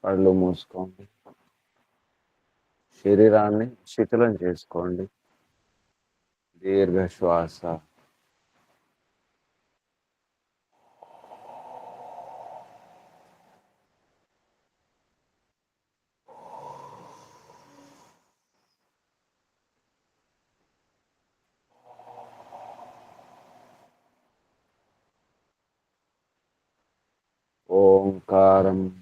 కళ్ళు మూసుకోండి. శరీరాన్ని శిథిలం చేసుకోండి. దీర్ఘ శ్వాస. ఓంకారం.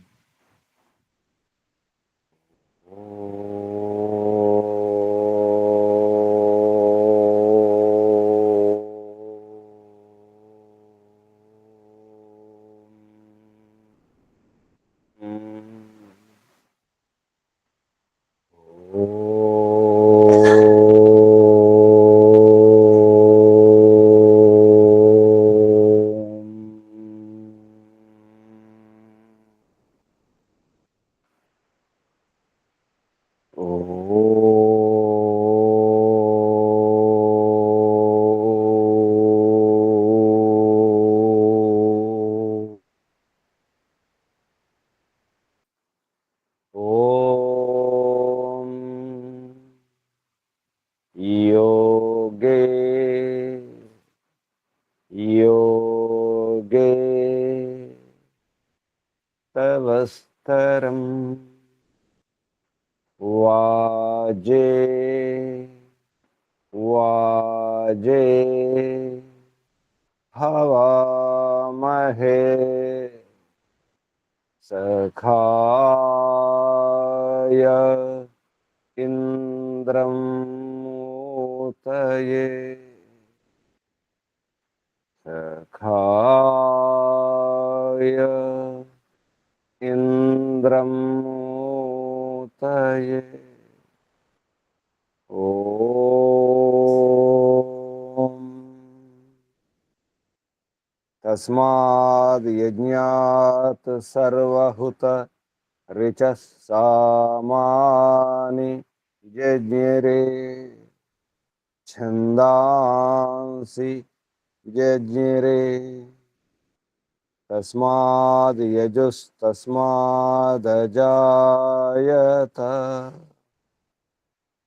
योगे योगे तवस्तरं वाजे वाजे हवामहे सखाय इंद्रं ऊतये सखाय इंद्रं ऊतये। ओम तस्माद् यज्ञात् सर्वहुत ऋचः सामानि यज्ञिरे छन्दांसि यज्ञिरे तस्माद् यजुस्तस्मादजायत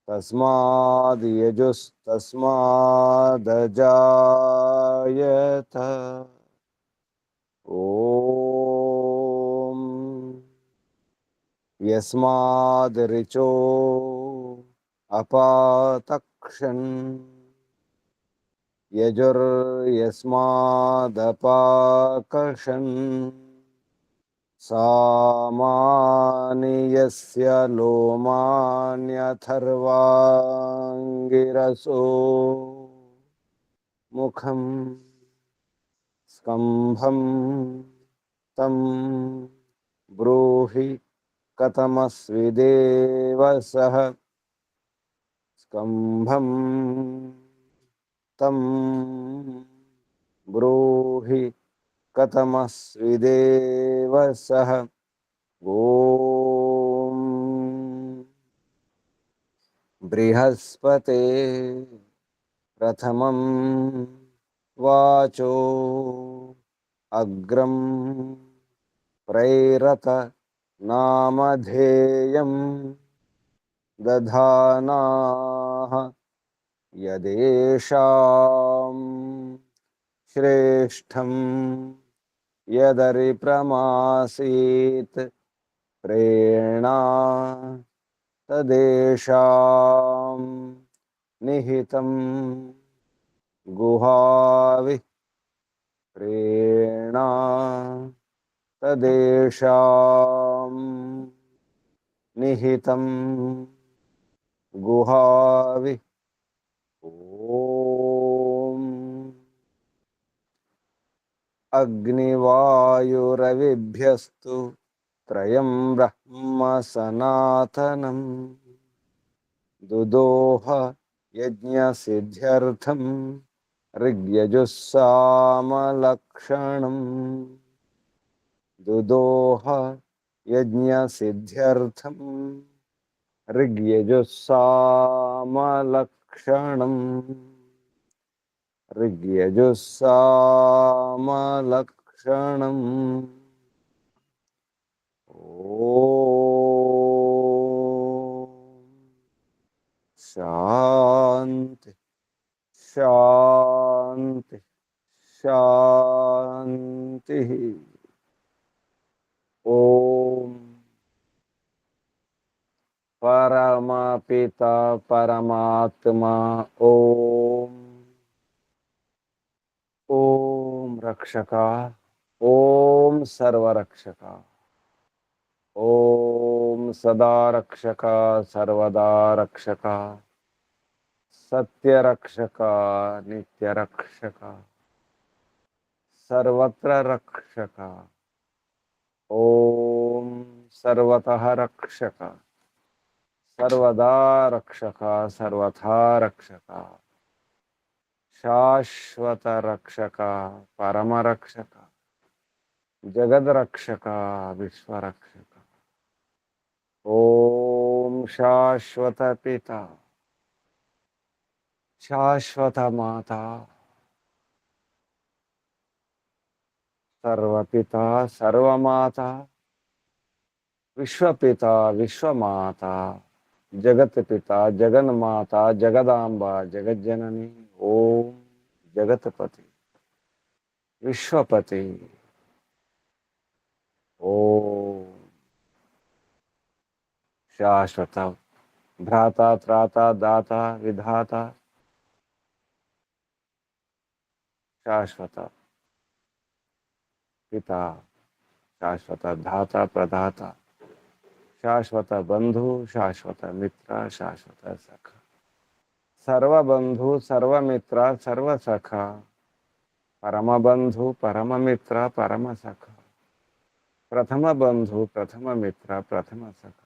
तस्माद् यजुस्तस्मादजायत। ओम यस्माद् ऋचो अपातक्षन् यजुर्यस्मादपाकर्षन् सामानि यस्य लोमान्यथर्वाङ्गिरसो मुखं स्कम्भं तं ब्रूहि कथमस्विदेव सः स्कम्भं तं ब्रूहि कथमस्विदेव सः। ओम बृहस्पते प्रथमं वाचो अग्रं प्रैरत नामधेयं दधानाः यदेषां श्रेष्ठं यदरिप्रमासीत् प्रेरणा तदेषां निहितं गुहाविः प्रेरणा तदेषां निहितं गुहाविः। ओम अग्निवायुरविभ्यस्तु त्रयं ब्रह्म सनातनं दुदोह यज्ञसिद्ध्यर्थं ऋग्यजुस्सामलक्षणं दुदोह यज्ञसिद्ध्यर्थं ऋग्यजुस्सामलक्षणं ऋग्यजुस्सामलक्षणम्। शांति शांति शांति। ओम परमपिता परमात्मा ओम। ओम रक्षका ओम सर्वरक्षका ओम सदा रक्षका सर्वदा रक्षका सत्य रक्षका नित्य रक्षका सर्वत्र रक्षका ओम सर्वतः रक्षका सर्वदा रक्षका सर्वथा रक्षका शाश्वत रक्षका परम रक्षका जगद रक्षका विश्व रक्षका ओम शाश्वत पिता शाश्वत माता सर्वपिता सर्वमाता विश्वपिता विश्वमाता जगत पिता जगन्माता जगदांबा जगज्जननी ओम जगतपति विश्वपति ओम शाश्वत भ्राता त्राता दाता विधाता शाश्वत पिता शाश्वत धाता प्रदाता शाश्वत बंधु शाश्वत मित्र शाश्वत सखा सर्व बंधु सर्व मित्र सर्व सखा परम बंधु परम मित्र परम सखा प्रथम बंधु प्रथम मित्र प्रथम सखा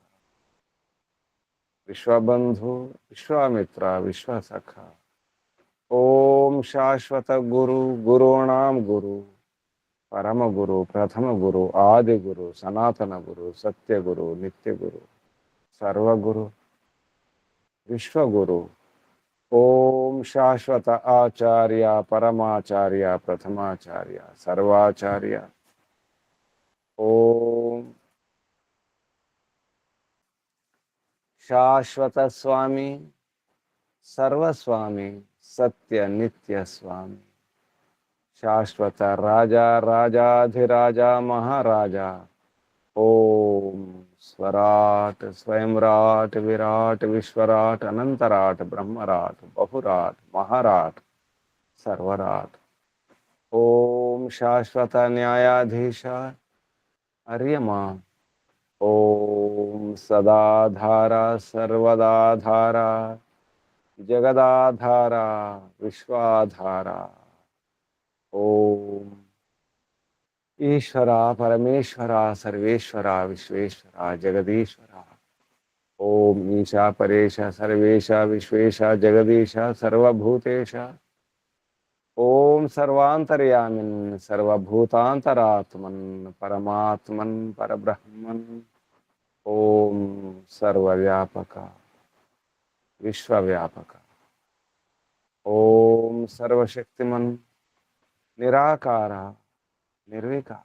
विश्व बंधु विश्वामित्र विश्व सखा ओम शाश्वत गुरु गुरूणाम गुरु परम गुरु प्रथम गुरु आदि गुरु सनातन गुरु सत्य गुरु नित्य गुरु सर्वगुरु विश्वगुरु ओम शाश्वत आचार्य परमाचार्य प्रथमाचार्य सर्वाचार्य ओम शाश्वत स्वामी सर्वस्वामी सत्य नित्य स्वामी शाश्वत राजा राजाधिराजा महाराजा ओम स्वराट स्वयंराट विराट विश्वराट अनंतराट ब्रह्मराट बहुराट महाराट सर्वराट ओम शाश्वत न्यायाधीश अर्यमा ओम सदाधारा सर्वदाधारा जगदाधारा विश्वाधारा ओम ईश्वरा परमेश्वरा सर्वेश्वरा विश्वेश्वरा जगदीश्वरा ओम ईशा परेश सर्वेशा विश्वेशा जगदीशा सर्वभूतेशा ओम सर्वांतर्यामिन् सर्वभूतांतरात्मन् परमात्मन् परब्रह्मन् ओम सर्वव्यापका विश्वव्यापका ओम सर्वशक्तिमन् निराकारा निर्विकार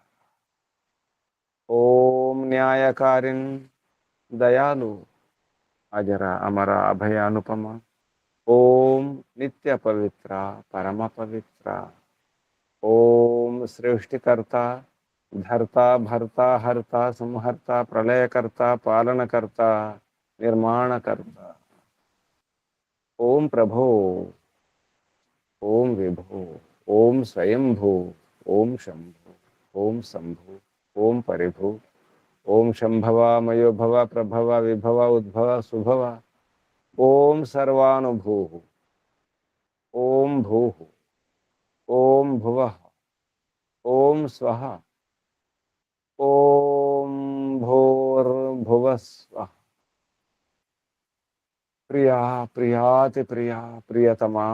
ओम न्यायकारिण दयालु अजरा अमरा अभय अनुपमा ओम नित्य पवित्रा परम पवित्रा ओम सृष्टिकर्ता धर्ता भर्ता हर्ता संहर्ता प्रलयकर्ता पालनकर्ता निर्माणकर्ता ओम प्रभो ओम विभो ओम स्वयंभू ओम शंभु ओम शंभु ओम परिभु ओम शंभवा मयोभवा प्रभवा विभवा उद्भवा सुभवा ओम सर्वानुभूः ओम भूः ओम भुवः ओम स्वः ओम भूर्भुवः स्वः प्रिया प्रियाति प्रिया प्रियतमा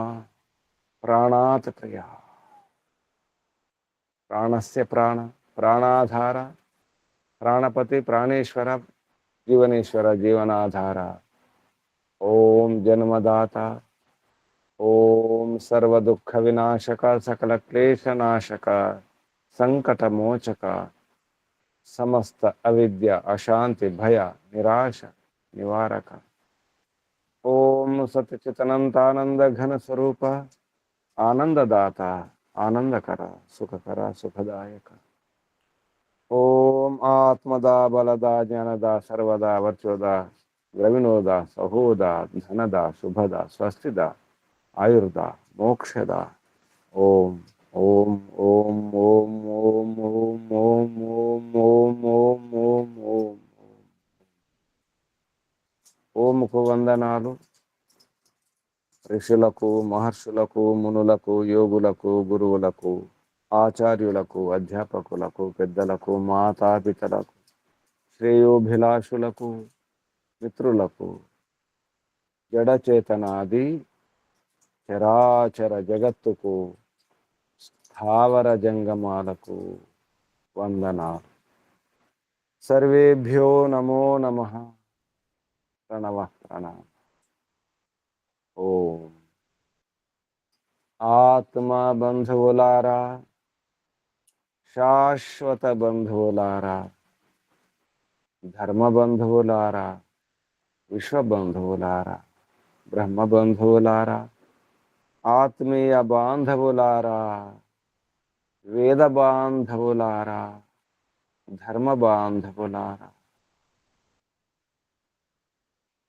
प्राणात् प्रिया प्राणस्य प्राण प्राणाधार प्राणपति प्राणेश्वर जीवनेश्वर जीवनाधार ओम जन्मदाता ओम सर्व दुख विनाशक सकल क्लेश नाशक संकट मोचक समस्त अविद्या अशांति भय निराश निवारक ఓం సత్యచితనంతానంద ఘన స్వరూప ఆనందదాత ఆనందకర సుఖకర సుఖదాయక ఓం ఆత్మదా బలదా జ్ఞానదా సర్వదా వర్చోదా ద్రవిణోదా సహోదా ధనదా శుభదా స్వస్తిదా ఆయుర్ద మోక్షద ఓం ఓం ఓం ఓం ఓం ఓం ఓం ఓం ఓం ఓం ఓం ఓం ఓంకు వందనాలు. ఋషులకు మహర్షులకు మునులకు యోగులకు గురువులకు ఆచార్యులకు అధ్యాపకులకు పెద్దలకు మాతాపితలకు శ్రేయోభిలాషులకు మిత్రులకు జడచేతనాది చరాచర జగత్తుకు స్థావర జంగమాలకు వందనాలు. సర్వేభ్యో నమో నమః. ప్రణవ ప్రణవ. ఓం. ఆత్మ బంధువులారా, శాశ్వత బంధువులారా, ధర్మ బంధువులారా, విశ్వ బంధువులారా, బ్రహ్మ బంధువులారా, ఆత్మీయ బాంధవులారా, వేద బాంధవులారా, ధర్మ బాంధవులారా,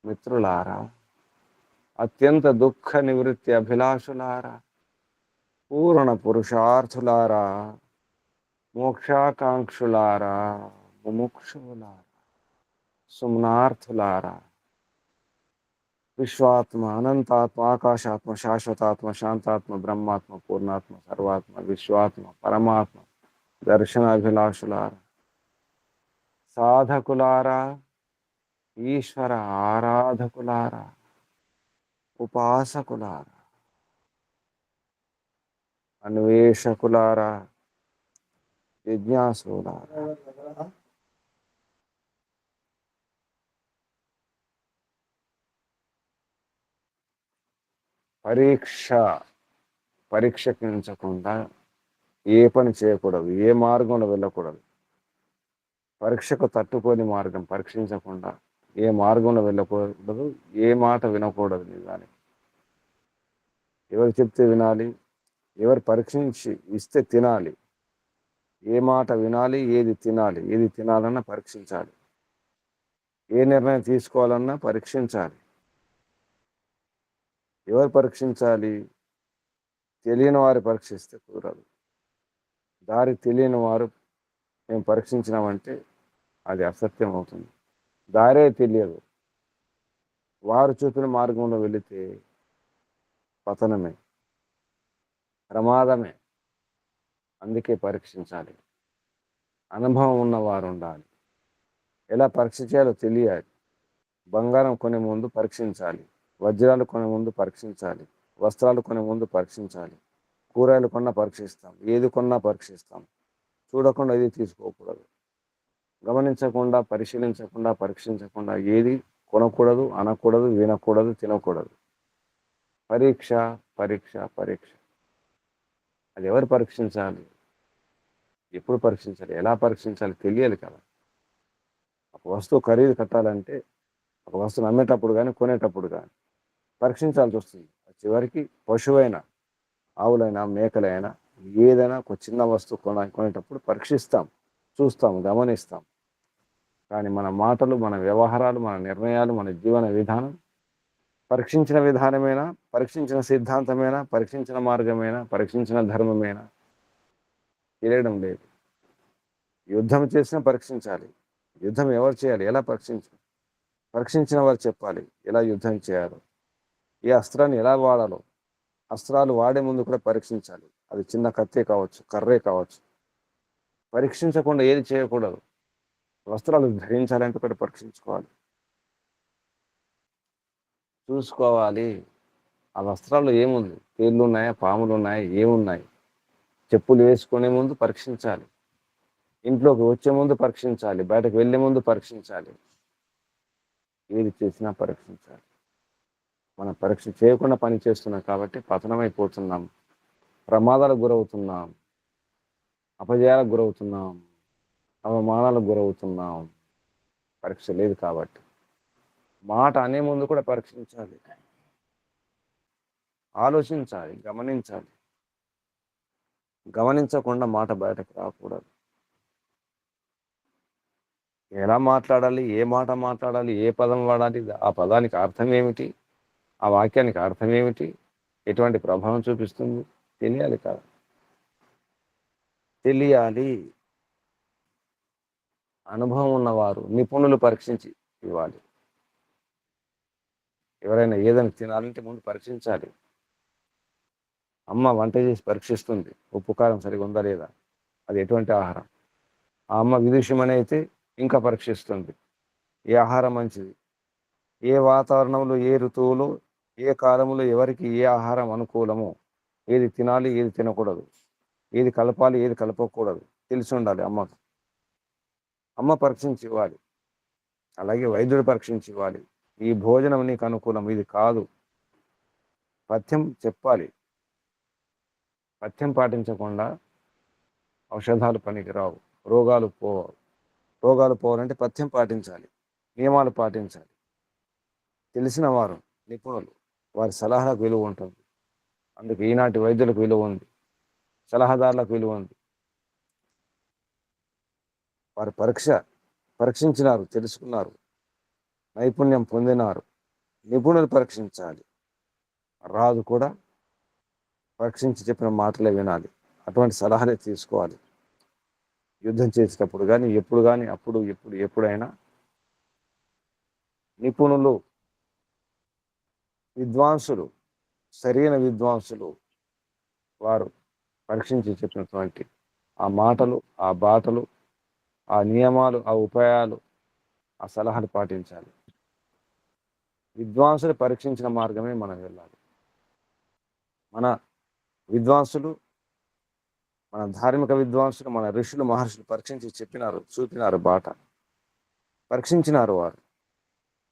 మిత్రులారా, అత్యంత దుఃఖ నివృత్తి అభిలాషులారా, పూర్ణ పురుషార్థులారా, మోక్షాకాంక్షులారా, ముముక్షులారా, సుమ్నార్థులారా, విశ్వాత్మ అనంతాత్మ ఆకాశాత్మ శాశ్వతాత్మ శాంతాత్మ బ్రహ్మాత్మ పూర్ణాత్మ సర్వాత్మ విశ్వాత్మ పరమాత్మ దర్శనాభిలాషులారా, సాధకులారా, ఈశ్వర ఆరాధకులారా, ఉపాసకులారా, అన్వేషకులారా, జిజ్ఞాసులారా, పరీక్షించకుండా ఏ పని చేయకూడదు, ఏ మార్గంలో వెళ్ళకూడదు. పరీక్షకు తట్టుకొని మార్గం పరీక్షించకుండా ఏ మార్గంలో వెళ్ళకూడదు, ఏ మాట వినకూడదు. నిజానికి ఎవరు చెప్తే వినాలి, ఎవరు పరీక్షించి ఇస్తే తినాలి. ఏ మాట వినాలి, ఏది తినాలి, ఏది తినాలన్నా పరీక్షించాలి. ఏ నిర్ణయం తీసుకోవాలన్నా పరీక్షించాలి. ఎవరు పరీక్షించాలి? తెలియని వారు పరీక్షిస్తే కుదరదు. దారి తెలియని వారు మేము పరీక్షించినామంటే అది అసత్యం అవుతుంది. దారే తెలియదు, వారు చూపిన మార్గంలో వెళితే పతనమే, ప్రమాదమే. అందుకే పరీక్షించాలి. అనుభవం ఉన్నవారు ఉండాలి. ఎలా పరీక్ష చేయాలో తెలియాలి. బంగారం కొనే ముందు పరీక్షించాలి, వజ్రాలు కొనే ముందు పరీక్షించాలి, వస్త్రాలు కొనే ముందు పరీక్షించాలి, కూరగాయలు కొన్నా పరీక్షిస్తాం, ఏది కొన్నా పరీక్షిస్తాం. చూడకుండా ఏది తీసుకోకూడదు. గమనించకుండా పరిశీలించకుండా పరీక్షించకుండా ఏది కొనకూడదు, అనకూడదు, వినకూడదు, తినకూడదు. పరీక్ష పరీక్ష పరీక్ష. అది ఎవరు పరీక్షించాలి, ఎప్పుడు పరీక్షించాలి, ఎలా పరీక్షించాలి తెలియాలి కదా. ఒక వస్తువు ఖరీదు కట్టాలంటే ఒక వస్తువును అమ్మేటప్పుడు కానీ కొనేటప్పుడు కానీ పరీక్షించాల్సి వస్తుంది. చివరికి పశువైనా, ఆవులైనా, మేకలైనా, ఏదైనా ఒక చిన్న వస్తువు కొనేటప్పుడు పరీక్షిస్తాం, చూస్తాం, గమనిస్తాం. కానీ మన మాటలు, మన వ్యవహారాలు, మన నిర్ణయాలు, మన జీవన విధానం పరీక్షించిన విధానమేనా, పరీక్షించిన సిద్ధాంతమేనా, పరీక్షించిన మార్గమేనా, పరీక్షించిన ధర్మమేనా తెలియడం లేదు. యుద్ధం చేసినా పరీక్షించాలి. యుద్ధం ఎవరు చేయాలి, ఎలా పరీక్షించిన వారు చెప్పాలి ఎలా యుద్ధం చేయాలో, ఏ అస్త్రాన్ని ఎలా వాడాలో. అస్త్రాలు వాడే ముందు కూడా పరీక్షించాలి. అది చిన్న కత్తే కావచ్చు, కర్రే కావచ్చు. పరీక్షించకుండా ఏది చేయకూడదు. వస్త్రాలు ధరించాలంటే కూడా పరీక్షించుకోవాలి, చూసుకోవాలి. ఆ వస్త్రాల్లో ఏముంది, తేళ్ళు ఉన్నాయా, పాములు ఉన్నాయా, ఏమున్నాయి. చెప్పులు వేసుకునే ముందు పరీక్షించాలి, ఇంట్లోకి వచ్చే ముందు పరీక్షించాలి, బయటకు వెళ్ళే ముందు పరీక్షించాలి. ఏది చేసినా పరీక్షించాలి. మనం పరీక్ష చేయకుండా పని చేస్తున్నాం కాబట్టి పతనమైపోతున్నాం, ప్రమాదాలకు గురవుతున్నాం, అపజయాలకు గురవుతున్నాం, అవమానాలకు గురవుతున్నాం. పరీక్ష లేదు కాబట్టి. మాట అనే ముందు కూడా పరీక్షించాలి, ఆలోచించాలి, గమనించాలి. గమనించకుండా మాట బయటకు రాకూడదు. ఎలా మాట్లాడాలి, ఏ మాట మాట్లాడాలి, ఏ పదం వాడాలి, ఆ పదానికి అర్థం ఏమిటి, ఆ వాక్యానికి అర్థం ఏమిటి, ఎటువంటి ప్రభావం చూపిస్తుంది తెలియాలి కదా. తెలియాలి. అనుభవం ఉన్నవారు, నిపుణులు పరీక్షించి ఇవ్వాలి. ఎవరైనా ఏదైనా తినాలంటే ముందు పరీక్షించాలి. అమ్మ వంట చేసి పరీక్షిస్తుంది, ఉప్పు కారం సరిగా ఉందా లేదా, అది ఎటువంటి ఆహారం. ఆ అమ్మ విదుషమని అయితే ఇంకా పరీక్షిస్తుంది, ఏ ఆహారం మంచిది, ఏ వాతావరణంలో, ఏ ఋతువులో, ఏ కాలంలో ఎవరికి ఏ ఆహారం అనుకూలమో, ఏది తినాలి, ఏది తినకూడదు, ఏది కలపాలి, ఏది కలపకూడదు తెలిసి ఉండాలి అమ్మకు. అమ్మ పరీక్షించి ఇవ్వాలి. అలాగే వైద్యుడు పరీక్షించి ఇవ్వాలి. ఈ భోజనం నీకు అనుకూలం, ఇది కాదు. పథ్యం చెప్పాలి. పథ్యం పాటించకుండా ఔషధాలు పనికిరావు, రోగాలు పోవాలంటే పథ్యం పాటించాలి, నియమాలు పాటించాలి. తెలిసిన వారు, నిపుణులు, వారి సలహాలకు విలువ ఉంటుంది. అందుకు ఈనాటి వైద్యులకు విలువ ఉంది, సలహాదారులకు విలువ ఉంది. వారు పరీక్షించినారు, తెలుసుకున్నారు, నైపుణ్యం పొందినారు. నిపుణులు పరీక్షించాలి. రాజు కూడా పరీక్షించి చెప్పిన మాటలే వినాలి, అటువంటి సలహాలే తీసుకోవాలి. యుద్ధం చేసేటప్పుడు కానీ, ఎప్పుడు కానీ, ఎప్పుడైనా నిపుణులు, విద్వాంసులు, సరైన విద్వాంసులు వారు పరీక్షించి చెప్పినటువంటి ఆ మాటలు, ఆ బాటలు, ఆ నియమాలు, ఆ ఉపాయాలు, ఆ సలహాలు పాటించాలి. విద్వాంసులు పరీక్షించిన మార్గమే మనం వెళ్ళాలి. మన విద్వాంసులు, మన ధార్మిక విద్వాంసులు, మన ఋషులు, మహర్షులు పరీక్షించి చెప్పినారు, చూపినారు బాట. పరీక్షించినారు, వారు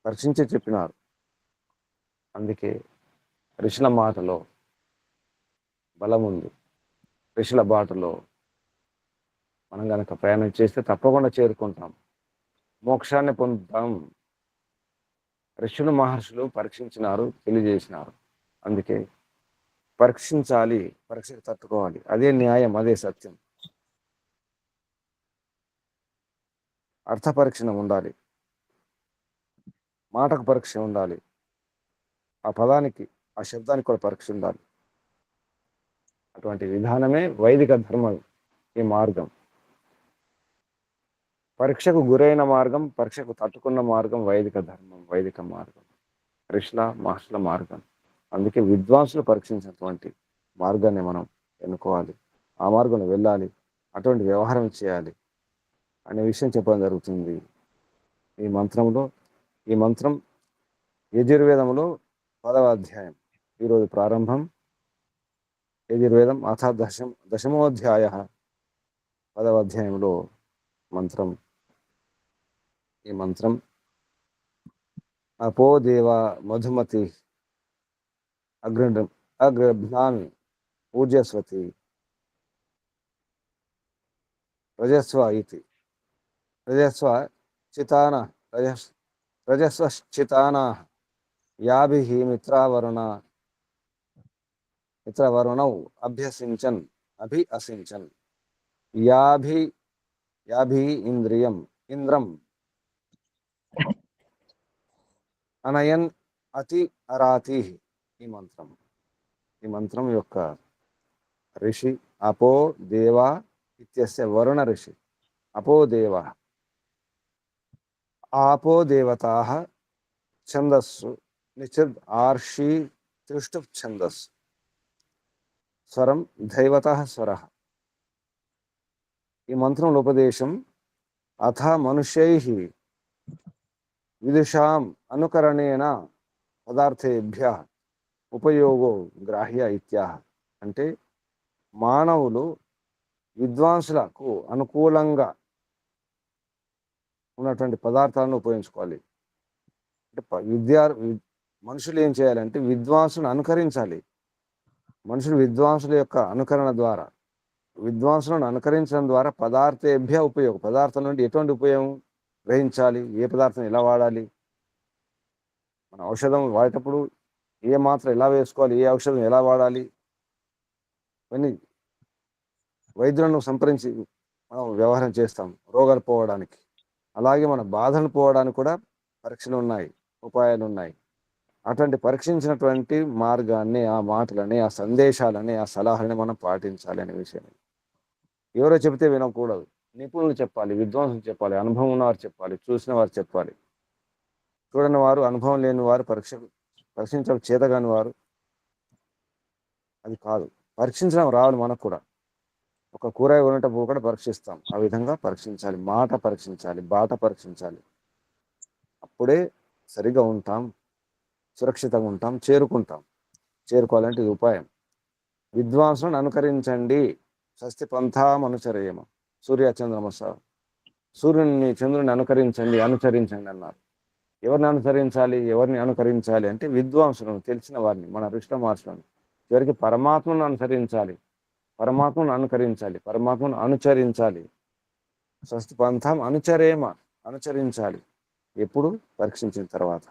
పరీక్షించి చెప్పినారు. అందుకే ఋషుల మాటలో బలం ఉంది. ఋషుల బాటలో మనం కనుక ప్రయాణం చేస్తే తప్పకుండా చేరుకుంటాం, మోక్షాన్ని పొందుతాం. ఋషులు, మహర్షులు పరీక్షించినారు, తెలియజేసినారు. అందుకే పరీక్షించాలి, పరీక్షకు తట్టుకోవాలి. అదే న్యాయం, అదే సత్యం. అర్థ పరీక్షణ ఉండాలి, మాటకు పరీక్ష ఉండాలి, ఆ పదానికి, ఆ శబ్దానికి కూడా పరీక్ష ఉండాలి. అటువంటి విధానమే వైదిక ధర్మం. ఈ మార్గం పరీక్షకు గురైన మార్గం, పరీక్షకు తట్టుకున్న మార్గం వైదిక ధర్మం, వైదిక మార్గం, ఋషుల మహర్షుల మార్గం. అందుకే విద్వాంసులు పరీక్షించినటువంటి మార్గాన్ని మనం ఎన్నుకోవాలి, ఆ మార్గంలో వెళ్ళాలి, అటువంటి వ్యవహారం చేయాలి అనే విషయం చెప్పడం జరుగుతుంది ఈ మంత్రంలో. ఈ మంత్రం యజుర్వేదంలో 10వ అధ్యాయం, ఈరోజు ప్రారంభం. యజుర్వేదం అథ దశమోధ్యాయ, 10వ అధ్యాయంలో మంత్రం. ఈ మంత్రం అపో దేవ మధుమతి అగ్రభ్నామి ఊర్జస్వతి రజస్వ ఇది. రజస్వశ్చితానా యాభిః మిత్రవరుణౌ అభ్యసించన్ యాభి ఇంద్రం అనయన్ అతి అరాతి. ఈ మంత్రం యొక్క ఋషి అపో దేవ ఇత్యస్య వరుణ ఋషి. అపో దేవ, ఆపో దేవతాః ఛందస్సు నిచిద్ ఆర్షి త్రిష్టుప్ ఛందస్సు స్వరం దైవతః స్వరః. ఈ మంత్రంలో ఉపదేశం అథ మనుష్యైః విదుషాం అనుకరణేన పదార్థేభ్యః ఉపయోగో గ్రాహ్య ఇత్యాహ. అంటే మానవులు విద్వాంసులకు అనుకూలంగా ఉన్నటువంటి పదార్థాలను ఉపయోగించుకోవాలి. అంటే మనుషులు ఏం చేయాలంటే విద్వాంసులను అనుకరించాలి. మనుషులు విద్వాంసుల యొక్క విద్వాంసులను అనుకరించడం ద్వారా పదార్థేభ్య ఉపయోగం, పదార్థం నుండి ఎటువంటి ఉపయోగం గ్రహించాలి, ఏ పదార్థం ఎలా వాడాలి, మన ఔషధం వాడేటప్పుడు ఏ మాత్ర ఎలా వేసుకోవాలి, ఏ ఔషధం ఎలా వాడాలి, ఇవన్నీ వైద్యులను సంప్రదించి మనం వ్యవహారం చేస్తాం రోగాలు పోవడానికి. అలాగే మన బాధలు పోవడానికి కూడా పరీక్షలు ఉన్నాయి, ఉపాయాలు ఉన్నాయి. అటువంటి పరీక్షించినటువంటి మార్గాన్ని, ఆ మాటలని, ఆ సందేశాలని, ఆ సలహాలని మనం పాటించాలి అనే విషయం. ఎవరో చెబితే వినకూడదు. నిపుణులు చెప్పాలి, విద్వాంసులు చెప్పాలి, అనుభవం ఉన్నవారు చెప్పాలి, చూసిన వారు చెప్పాలి. చూడని వారు, అనుభవం లేని వారు, పరీక్షించడం చేతగాని వారు అది కాదు. పరీక్షించడం రావాలి మనకు కూడా. ఒక కూరగాయ కొనేటప్పుడు కూడా పరీక్షిస్తాం. ఆ విధంగా పరీక్షించాలి, మాట పరీక్షించాలి, బాట పరీక్షించాలి. అప్పుడే సరిగా ఉంటాం, సురక్షితంగా ఉంటాం, చేరుకోవాలంటే ఇది ఉపాయం. విద్వాంసులను అనుకరించండి, స్వస్తి పంథాం అనుచరేమ. సూర్యచంద్రమస, సూర్యుని చంద్రుని అనుకరించండి, అనుసరించండి అన్నారు. ఎవరిని అనుకరించాలి అంటే విద్వాంసులను, తెలిసిన వారిని, మన ఋషుల మార్చులను. చివరికి పరమాత్మను అనుసరించాలి, పరమాత్మను అనుకరించాలి, పరమాత్మను అనుచరించాలి. స్వస్తి పంథం అనుచరేమ, అనుచరించాలి. ఎప్పుడు? పరీక్షించిన తర్వాత.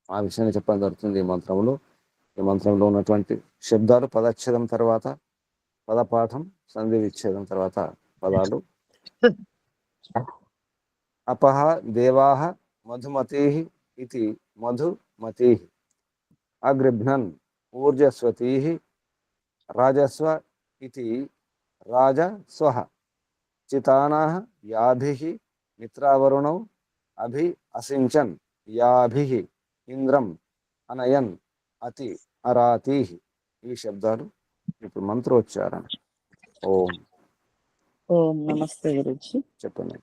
ఆ విషయాన్ని చెప్పడం జరుగుతుంది ఈ మంత్రంలో. ఈ మంత్రంలో ఉన్నటువంటి శబ్దాలు పదచ్ఛేదం తర్వాత పదపాఠం, సంధి విచ్ఛేదం తర్వాత పదాలు. అపహ దేవాః మధుమతీః ఇతి మధుమతీః. అగృభ్నన్ ఊర్జస్వతీః రాజస్వ ఇతి రాజస్వః. చితానాః యాభిః మిత్రావరుణౌ అభి అసించన్ యాభిః ఇంద్రం అనయన్ అతి అరాతీః. ఈ శబ్దాలు ఇప్పుడు మంత్రోచ్చారణ. ఓం. ఓం నమస్తే గురుజీ. చెప్పండి.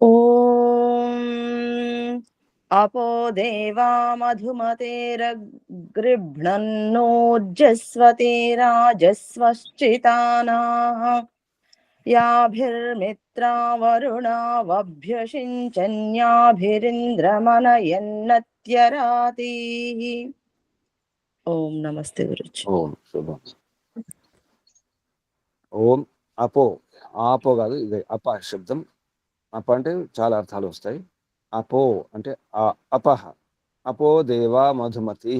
ఓం అపో దేవా మధుమతేరగృభ్ణన్నోర్జస్వతేరాజస్వశ్చితానాః యాభిర్మిత్రావరుణావభ్యషించన్యాభిరింద్రమనయన్నత్యరాతీః. ఓం నమస్తే గురుజీ. ఓం. శుభం. ఓం అపో, ఆపో కాదు, ఇది అప శబ్దం. అప అంటే చాలా అర్థాలు వస్తాయి. అపో అంటే అపహ. అపో దేవా మధుమతి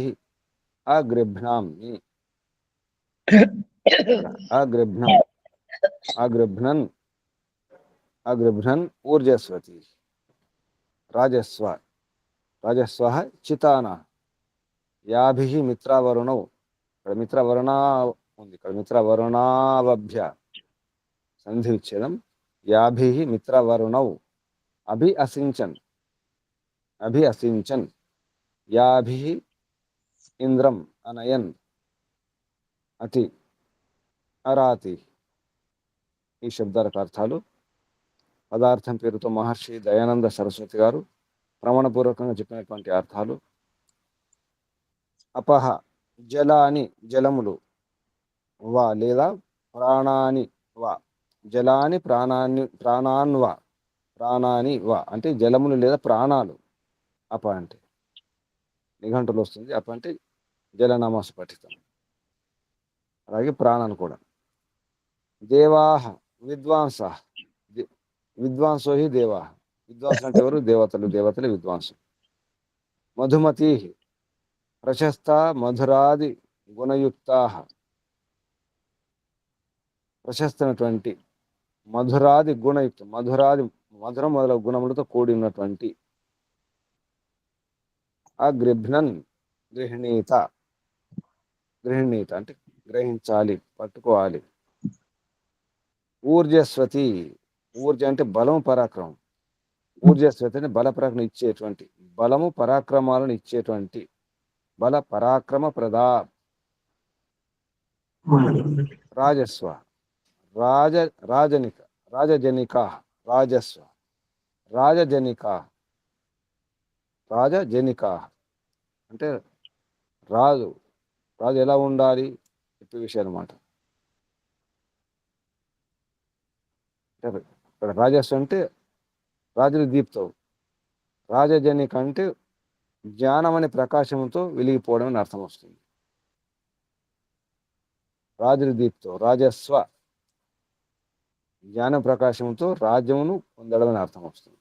అగృభ్ణామి. అగృభ్ణన్ ఊర్జస్వతి. రాజస్వ చితాన. యాభి మిత్రావరుణౌ. ఇక్కడ మిత్రవరుణ ఉంది, ఇక్కడ మిత్రవరుణావభ్య సంధి విచ్ఛేదం. యాభి మిత్రవరుణౌ అభి అసించన్ యాభి ఇంద్రం అనయన్ అతి అరాతి. ఈ శబ్దాలకు అర్థాలు. పదార్థం పేరుతో మహర్షి దయానంద సరస్వతి గారు ప్రమాణపూర్వకంగా చెప్పినటువంటి అర్థాలు. అపహ జలాని, జలములు, వా లేదా ప్రాణాని వా. జలాని ప్రాణాన్ని వా అంటే జలములు లేదా ప్రాణాలు. అప అంటే నిఘంటులు వస్తుంది. అప అంటే జలనామాస పఠితం. అలాగే ప్రాణాలు కూడా. దేవాహ విద్వాంసో హి దేవాహ. విద్వాంసులు అంటే ఎవరు? దేవతలు విద్వాంసులు. మధుమతి ప్రశస్త మధురాది గుణయుక్తా. ప్రశస్తమైనటువంటి మధురాది గుణయుక్తం, మధురం మొదలగు గుణములతో కూడి ఉన్నటువంటి. అగృభ్నన్ గృహణీత అంటే గ్రహించాలి, పట్టుకోవాలి. ఊర్జస్వతి, ఊర్జ అంటే బలం, పరాక్రమం. ఊర్జస్వతి అంటే బల పరాక్రమం ఇచ్చేటువంటి, బలము పరాక్రమాలను ఇచ్చేటువంటి, బల పరాక్రమ ప్రదా. రాజస్వ రాజజనిక అంటే రాజు ఎలా ఉండాలి చెప్పే విషయం అనమాట. ఇక్కడ రాజస్వ అంటే రాజులు దీప్తవు. రాజజనిక అంటే జ్ఞానం అనే ప్రకాశంతో వెలిగిపోవడం అని అర్థం వస్తుంది. రాజులు దీప్తవు, రాజస్వ జ్ఞాన ప్రకాశంతో రాజ్యమును పొందడం అని అర్థం వస్తుంది.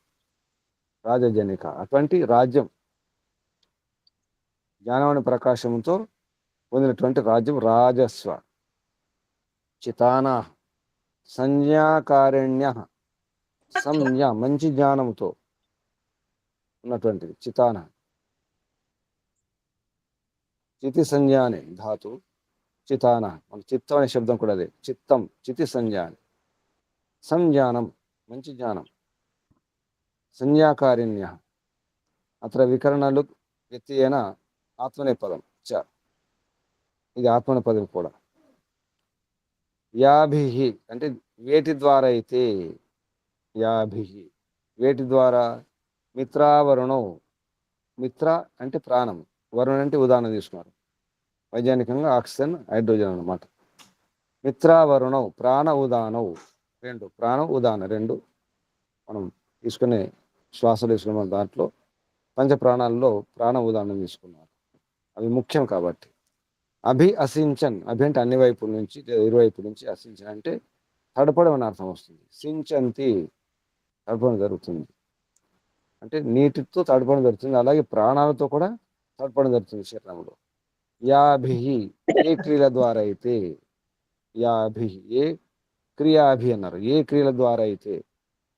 రాజజనిక అటువంటి రాజ్యం, జ్ఞానవాణి ప్రకాశంతో పొందినటువంటి రాజ్యం రాజస్వ. చితానా సంజ్ఞాకారణ్య, సంజ్ఞ మంచి జ్ఞానంతో ఉన్నటువంటిది చితాన. చితి సంజ్ఞ అనే ధాతు చితాన, మన చిత్తం అనే శబ్దం కూడా అదే, చిత్తం చితి సంజ్ఞ అని. సంజ్ఞానం మంచి జ్ఞానం. సంజ్ఞాకారిణ్య అత్ర వికరణలు వ్యత్యయన ఆత్మనేపదం చ, ఇది ఆత్మనేపదం కూడా. యాభిహి అంటే వేటి ద్వారా అయితే, యాభిహి వేటి ద్వారా, మిత్రావరుణం, మిత్ర అంటే ప్రాణం, వరుణం అంటే ఉదాహరణ తీసుకున్నారు, వైజ్ఞానికంగా ఆక్సిజన్ హైడ్రోజన్ అన్నమాట. మిత్రావరుణం ప్రాణ ఉదానం రెండు, ప్రాణం ఉదాహరణ రెండు మనం తీసుకునే శ్వాసలు తీసుకున్న దాంట్లో పంచప్రాణాల్లో ప్రాణ ఉదాహరణ తీసుకున్నారు, అవి ముఖ్యం కాబట్టి. అభి అసించన్, అభి అంటే అన్ని వైపుల నుంచి, ఇరువైపుల నుంచి, అసించన్ అంటే తడపడం అని అర్థం వస్తుంది. సించంతి తడపడం జరుగుతుంది అంటే నీటితో తడపడం జరుగుతుంది, అలాగే ప్రాణాలతో కూడా తడపడం జరుగుతుంది శరీరంలో. యాభి ఏ క్రియల ద్వారా అయితే, యాభి ఏ క్రియాభి అన్నారు, ఏ క్రియల ద్వారా అయితే,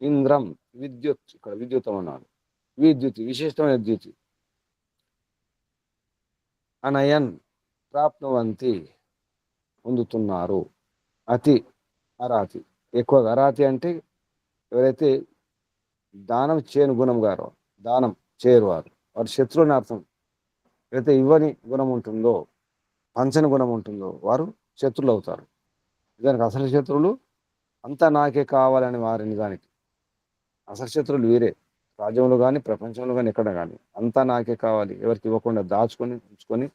ఇంద్రం విద్యుత్, ఇక్కడ విద్యుతం అన్నారు, విద్యుత్ విశిష్టమైన విద్యుత్, అనయన్ ప్రాప్నువంతి పొందుతున్నారు, అతి అరాతి ఎక్కువగా. అరాతి అంటే ఎవరైతే దానం చేయని గుణం గారో, దానం చేయరువారు, వారు శత్రువుని అర్థం. ఎవరైతే ఇవ్వని గుణం ఉంటుందో, పంచని గుణం ఉంటుందో వారు శత్రువులు అవుతారు. దానికి అసలు శత్రువులు అంతా నాకే కావాలని వారి నిజానికి అసలు శత్రువులు వీరే. రాజ్యంలో కానీ ప్రపంచంలో కానీ ఎక్కడ కానీ అంతా నాకే కావాలి, ఎవరికి ఇవ్వకుండా దాచుకొని ఉంచుకొని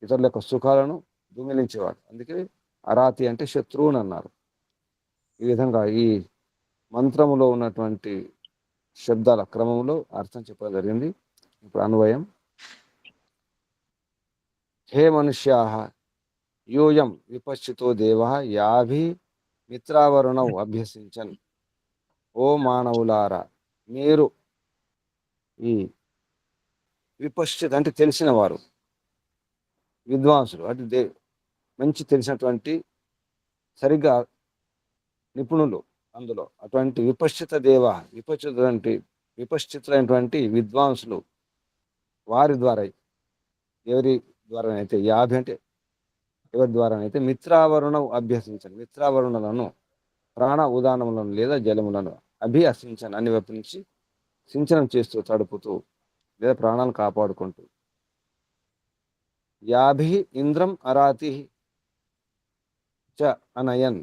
ఇతరుల యొక్క సుఖాలను దొంగిలించేవాడు. అందుకే అరాతి అంటే శత్రువుని అన్నారు. ఈ విధంగా ఈ మంత్రములో ఉన్నటువంటి శబ్దాల క్రమంలో అర్థం చెప్పడం జరిగింది. ఇప్పుడు అన్వయం. హే మనుష్యాః యూయం విపశ్చితో దేవః యాభి మిత్రావరుణౌ అభ్యసించన్. ఓ మానవులారా, మీరు ఈ విపశ్చిత అంటే తెలిసిన వారు, విద్వాంసులు అంటే మంచి తెలిసినటువంటి సరిగ్గా నిపుణులు అందులో, అటువంటి విపశ్చిత దేవ, విపశ్చితులైనటువంటి విద్వాంసులు వారి ద్వారా, ఎవరి ద్వారానైతే, యాభి అంటే ఎవరి ద్వారానైతే, మిత్రావరుణం అభ్యసించండి, మిత్రావరుణలను ప్రాణ ఉదానములను లేదా జలములను అభ్యసించండి, అన్ని వైపు నుంచి సించనం చేస్తూ తడుపుతూ లేదా ప్రాణాలను కాపాడుకుంటూ. యాభి ఇంద్రం అరాతి చ అనయన్,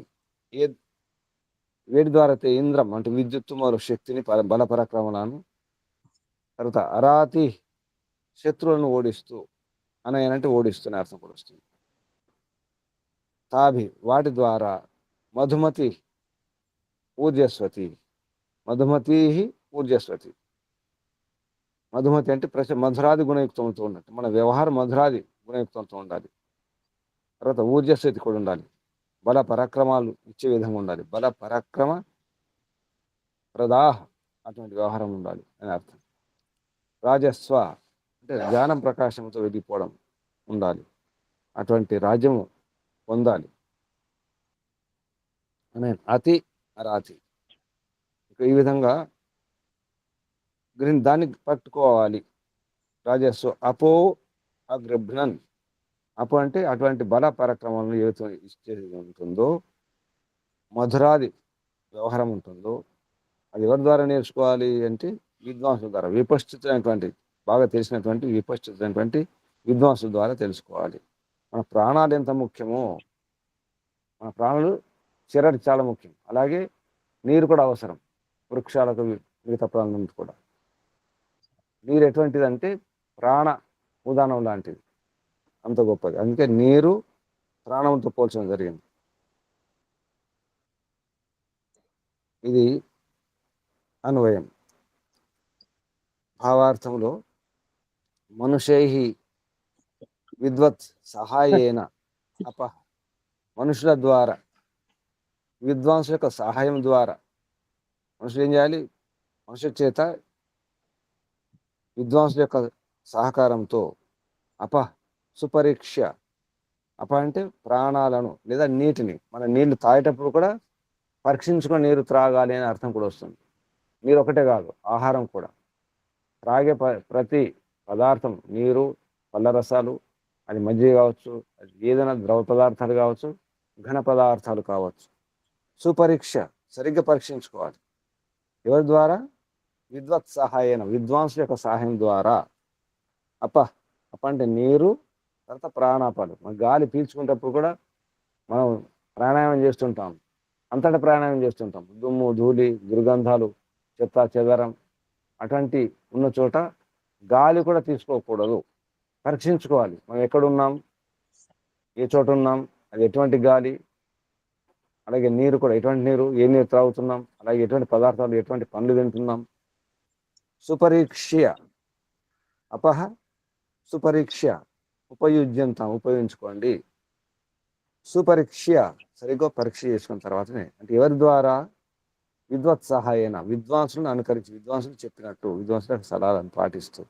ఏ వేడి ద్వారా అయితే ఇంద్రం అంటే విద్యుత్తు మరో శక్తిని బల పరాక్రమాలను, తర్వాత అరాతి శత్రువులను ఓడిస్తూ, అనయన్ అంటే ఓడిస్తూనే అర్థం కూడా వస్తుంది. తాభి వాటి ద్వారా, మధుమతి ఊర్జస్వతి, మధుమతి ఊర్జస్వతి, మధుమతి అంటే మధురాది గుణయుక్తంతో ఉన్నట్టు, మన వ్యవహారం మధురాది గుణయుక్తంతో ఉండాలి. తర్వాత ఊర్జస్వతి కూడా ఉండాలి, బల పరాక్రమాలు ఇచ్చే విధంగా ఉండాలి, బల పరాక్రమ ప్రదాహ అటువంటి వ్యవహారం ఉండాలి అని అర్థం. రాజస్వ అంటే జ్ఞానం ప్రకాశంతో వెళ్ళిపోవడం ఉండాలి, అటువంటి రాజ్యము పొందాలి అని. అతి అరాతి, ఈ విధంగా దాన్ని పట్టుకోవాలి. రాజస్వ అపో అగ్రభ్నన్, అపో అంటే అటువంటి బల పరాక్రమాలను ఏదైతే ఇచ్చేది ఉంటుందో, మధురాది వ్యవహారం ఉంటుందో, అది ఎవరి ద్వారా నేర్చుకోవాలి అంటే విద్వాంసుల ద్వారా, విపశ్చితులైనటువంటి బాగా తెలిసినటువంటి విపశ్చితులైనటువంటి విద్వాంసుల ద్వారా తెలుసుకోవాలి. మన ప్రాణాలు ఎంత ముఖ్యమో, మన ప్రాణాలు చిరటి చాలా ముఖ్యం, అలాగే నీరు కూడా అవసరం, వృక్షాలకు మిగతా ప్రాణుల కూడా. నీరు ఎటువంటిది అంటే ప్రాణ ఉదానం లాంటిది, అంత గొప్పది. అందుకే నీరు ప్రాణంతో పోల్చడం జరిగింది. ఇది అన్వయం. భావార్థంలో మనుషై విద్వత్ సహాయేన అప, మనుషుల ద్వారా, విద్వాంసుల యొక్క సహాయం ద్వారా మనుషులు ఏం చేయాలి, మనుషుల చేత విద్వాంసుల యొక్క సహకారంతో అప సుపరీక్ష, అప అంటే ప్రాణాలను లేదా నీటిని, మన నీళ్లు తాగేటప్పుడు కూడా పరీక్షించుకొని నీరు త్రాగాలి అనే అర్థం కూడా వస్తుంది. నీరు ఒకటే కాదు, ఆహారం కూడా. త్రాగే ప్రతి పదార్థం, నీరు, పళ్ళ రసాలు, అది మజ్జిగ కావచ్చు, అది ఏదైనా ద్రవ పదార్థాలు కావచ్చు, ఘన పదార్థాలు కావచ్చు. సుపరీక్ష, సరిగ్గా పరీక్షించుకోవాలి. ఎవరి ద్వారా? విద్వత్ సహాయన, విద్వాంసుల యొక్క సహాయం ద్వారా. అప అప అంటే నీరు, తర్వాత ప్రాణాపాలు. మన గాలి పీల్చుకునేటప్పుడు కూడా మనం ప్రాణాయామం చేస్తుంటాం, అంతటా ప్రాణాయామం చేస్తుంటాం. దుమ్ము, ధూళి, దుర్గంధాలు, చెత్త చెదరం అటువంటి ఉన్న చోట గాలి కూడా తీసుకోకూడదు. పరీక్షించుకోవాలి మనం ఎక్కడున్నాం, ఏ చోట ఉన్నాం, అది ఎటువంటి గాలి, అలాగే నీరు కూడా ఎటువంటి నీరు, ఏ నీరు త్రాగుతున్నాం, అలాగే ఎటువంటి పదార్థాలు, ఎటువంటి పండ్లు తింటున్నాం. సుపరీక్ష్య, అపహ సుపరీక్ష్య, ఉపయుజ్యంతాం, ఉపయోగించుకోండి. సుపరీక్ష్య, సరిగ్గా పరీక్ష చేసుకున్న తర్వాతనే, అంటే ఎవరి ద్వారా? విద్వత్ సహాయన, విద్వాంసులను అనుకరించి, విద్వాంసులు చెప్పినట్టు, విద్వాంసుల సలహాలను పాటిస్తూ.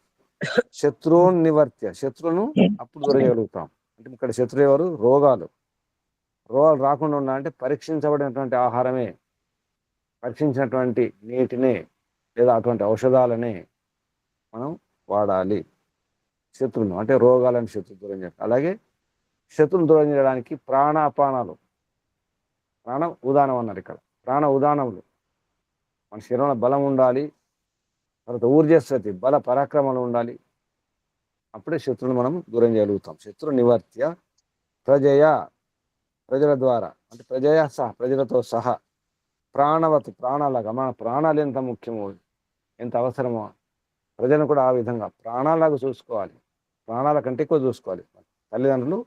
శత్రువుని నివర్త్య, శత్రువును అప్పుడు దొరకగలుగుతాం. అంటే ఇక్కడ శత్రువు ఎవరు? రోగాలు. రోగాలు రాకుండా ఉండాలంటే పరీక్షించబడినటువంటి ఆహారమే, పరీక్షించినటువంటి నీటినే లేదా అటువంటి ఔషధాలనే మనం వాడాలి. శత్రువును అంటే రోగాలను శత్రువు దూరం చేయాలి. అలాగే శత్రువును దూరం చేయడానికి ప్రాణాపానాలు, ప్రాణ ఉదానం అన్నారు ఇక్కడ. ప్రాణ ఉదానములు, మన శరీరంలో బలం ఉండాలి, తర్వాత ఊర్జస్వతి, బల పరాక్రమాలు ఉండాలి. అప్పుడే శత్రువును మనం దూరం చేయగలుగుతాం. శత్రు నివర్త్య ప్రజయ, ప్రజల ద్వారా, అంటే ప్రజయ సహ, ప్రజలతో సహా. ప్రాణవత్, ప్రాణాలాగా. మన ప్రాణాలు ఎంత ముఖ్యమో, ఎంత అవసరమో, ప్రజలను కూడా ఆ విధంగా ప్రాణాలాగా చూసుకోవాలి. ప్రాణాల కంటే ఎక్కువ చూసుకోవాలి. తల్లిదండ్రులు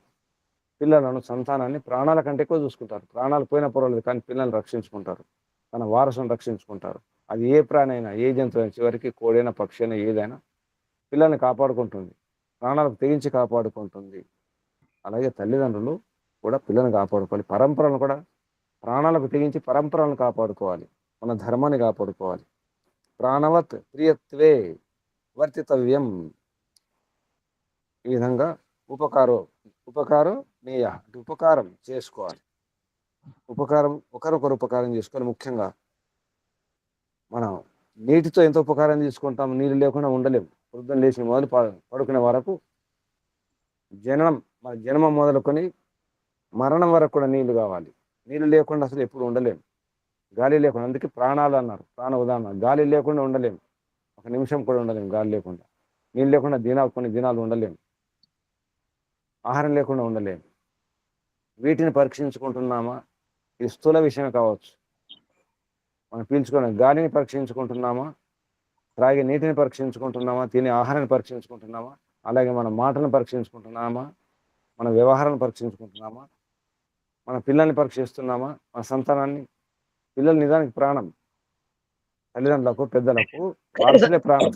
పిల్లలను, సంతానాన్ని ప్రాణాల కంటే ఎక్కువ చూసుకుంటారు. ప్రాణాలు పోయిన పర్వాలేదు, కానీ పిల్లల్ని రక్షించుకుంటారు, తన వారసును రక్షించుకుంటారు. అది ఏ ప్రాణి అయినా, ఏ జంతువు అయినా, చివరికి కోడైనా, పక్షి అయినా, ఏదైనా పిల్లల్ని కాపాడుకుంటుంది, ప్రాణాలకు తెగించి కాపాడుకుంటుంది. అలాగే తల్లిదండ్రులు కూడా పిల్లల్ని కాపాడుకోవాలి. పరంపరలను కూడా ప్రాణాలకు తెగించి పరంపరలను కాపాడుకోవాలి, మన ధర్మాన్ని కాపాడుకోవాలి. ప్రాణవత్ ప్రియత్వే వర్తితవ్యం. ఈ విధంగా ఉపకారం నేయ, అంటే ఉపకారం చేసుకోవాలి. ఉపకారం, ఒకరొకరు ఉపకారం చేసుకోవాలి. ముఖ్యంగా మనం నీటితో ఎంత ఉపకారం తీసుకుంటాం, నీళ్ళు లేకుండా ఉండలేము. పొద్దున్న లేచిన మొదలు పడుకునే వరకు, మన జన్మ మొదలుకొని మరణం వరకు కూడా నీళ్లు కావాలి. నీళ్ళు లేకుండా అసలు ఎప్పుడు ఉండలేము. గాలి లేకుండా, అందుకే ప్రాణాలు అన్నారు, ప్రాణ ఉదాహరణ. గాలి లేకుండా ఉండలేము, ఒక నిమిషం కూడా ఉండలేము గాలి లేకుండా. నీళ్ళు లేకుండా కొన్ని దినాలు ఉండలేము. ఆహారం లేకుండా ఉండలేము. వీటిని పరీక్షించుకుంటున్నామా? ఇది స్థూల విషయం కావచ్చు. మనం పీల్చుకునే గాలిని పరీక్షించుకుంటున్నామా? త్రాగే నీటిని పరీక్షించుకుంటున్నామా? తినే ఆహారాన్ని పరీక్షించుకుంటున్నామా? అలాగే మన మాటలను పరీక్షించుకుంటున్నామా? మన వ్యవహారాన్ని పరీక్షించుకుంటున్నామా? మన పిల్లల్ని పరీక్షిస్తున్నామా? మన సంతానాన్ని. పిల్లలు నిజానికి ప్రాణం. తల్లిదండ్రులకు, పెద్దలకు వారసులే ప్రాణం.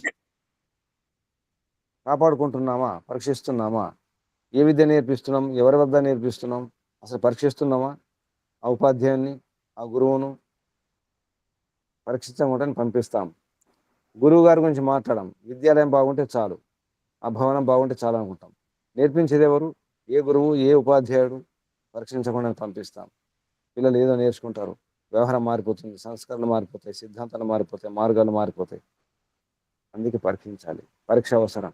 కాపాడుకుంటున్నామా? పరీక్షిస్తున్నామా? ఏ విద్య నేర్పిస్తున్నాం? ఎవరి వద్ద నేర్పిస్తున్నాం? అసలు పరీక్షిస్తున్నామా? ఆ ఉపాధ్యాయుని, ఆ గురువును పరీక్షించమని పంపిస్తాం. గురువు గారి గురించి మాట్లాడడం, విద్యాలయం బాగుంటే చాలు, ఆ భవనం బాగుంటే చాలు అనుకుంటాం. నేర్పించేది ఎవరు? ఏ గురువు, ఏ ఉపాధ్యాయుడు? పరీక్షించకుండా పంపిస్తాం. పిల్లలు ఏదో నేర్చుకుంటారు, వ్యవహారం మారిపోతుంది, సంస్కరణలు మారిపోతాయి, సిద్ధాంతాలు మారిపోతాయి, మార్గాలు మారిపోతాయి. అందుకే పరీక్షించాలి, పరీక్ష అవసరం.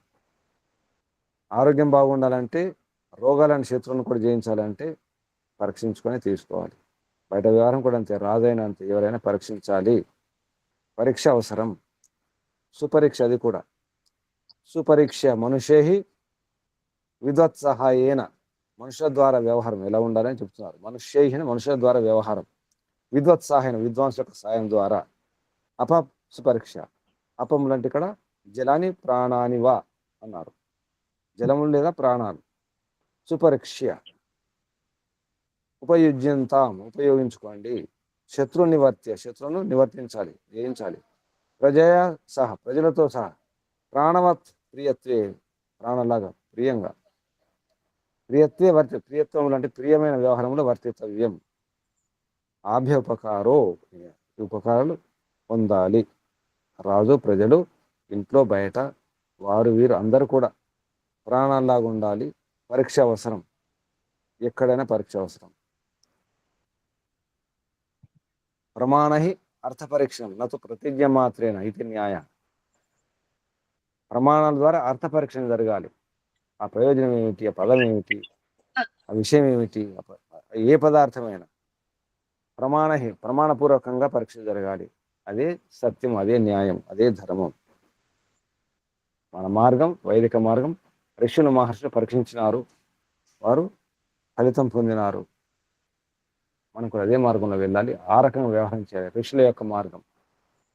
ఆరోగ్యం బాగుండాలంటే, రోగాలను, శత్రువులను కూడా జయించాలంటే పరీక్షించుకొని తీసుకోవాలి. బయట వ్యవహారం కూడా అంతే, రాజైనా అంతే, ఎవరైనా పరీక్షించాలి. పరీక్ష అవసరం. సుపరీక్ష, అది కూడా. సుపరీక్ష మనుషేహి విద్వత్ సహాయేన, మనుషుల ద్వారా వ్యవహారం ఎలా ఉండాలని చెప్తున్నారు. మనుష్యైన, మనుషుల ద్వారా వ్యవహారం. విద్వత్ సహాయం, విద్వాంసుల యొక్క సాయం ద్వారా. అప సుపరీక్ష, అపములు అంటే ఇక్కడ జలాని ప్రాణాని వా అన్నారు. జలములు లేదా ప్రాణాలు. సుపరీక్ష ఉపయుజ్యంతాం, ఉపయోగించుకోండి. శత్రు నివర్త్య, శత్రువును నివర్తించాలి, జయించాలి. ప్రజయ సహ, ప్రజలతో సహా. ప్రాణవత్ ప్రియత్వే, ప్రాణలాగా ప్రియంగా. ప్రియత్వే ప్రియత్వములు అంటే ప్రియమైన వ్యవహారంలో వర్తితవ్యం. ఆభ్య ఉపకారో, ఉపకారాలు పొందాలి. రాజు, ప్రజలు, ఇంట్లో బయట, వారు వీరు అందరూ కూడా ప్రాణాల్లాగా ఉండాలి. పరీక్ష అవసరం, ఎక్కడైనా పరీక్ష అవసరం. ప్రమాణహి అర్థ పరీక్ష నతు ప్రతిజ్ఞ మాత్రేన ఇది న్యాయ. ప్రమాణాల ద్వారా అర్థ పరీక్ష జరగాలి. ఆ ప్రయోజనం ఏమిటి, ఆ పదం ఏమిటి, ఆ విషయం ఏమిటి, ఏ పదార్థమైనా ప్రమాణహి ప్రమాణపూర్వకంగా పరీక్ష జరగాలి. అదే సత్యం, అదే న్యాయం, అదే ధర్మం. మన మార్గం వైదిక మార్గం. ఋషులు మహర్షులు పరీక్షించినారు, వారు ఫలితం పొందినారు. మనం కూడా అదే మార్గంలో వెళ్ళాలి. ఆ రకంగా వ్యవహరించాలి. ఋషుల యొక్క మార్గం,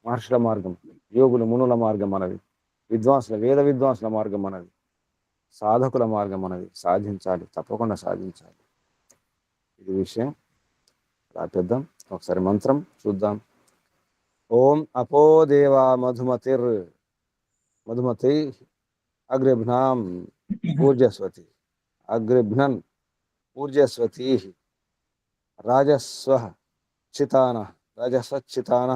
మహర్షుల మార్గం, యోగులు మునుల మార్గం మనది, విద్వాంసుల వేద విద్వాంసుల మార్గం మనది, సాధకుల మార్గం మనది. సాధించాలి, తప్పకుండా సాధించాలి. ఇది విషయం. రాపిద్దాం. ఒకసారి మంత్రం చూద్దాం. ఓం అపో దేవా మధుమతిర్ మధుమతి అగ్రిభ్నాం ఊర్జస్వతి అగ్రిభ్నన్ ఊర్జస్వతి రాజస్వ చితాన రాజస్వచ్చితాన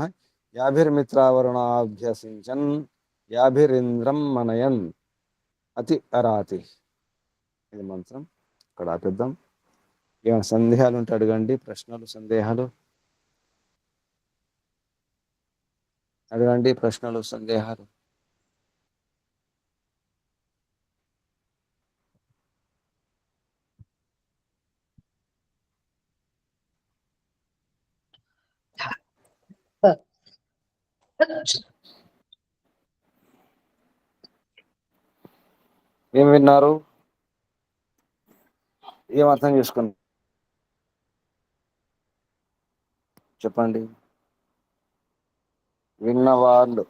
యాభిర్మిత్రావరుణాభ్యసించన్ యాభిరింద్రం మనయన్ అతి అరాతి. ఇది మంత్రం. ఇక్కడ ఆపిద్దాం. ఏమైనా సందేహాలు ఉంటే అడగండి. ప్రశ్నలు, సందేహాలు అడగండి. ప్రశ్నలు, సందేహాలు. ఏం విన్నారు? ఏం అర్థం చేసుకున్నారు? చెప్పండి విన్నవాళ్ళు.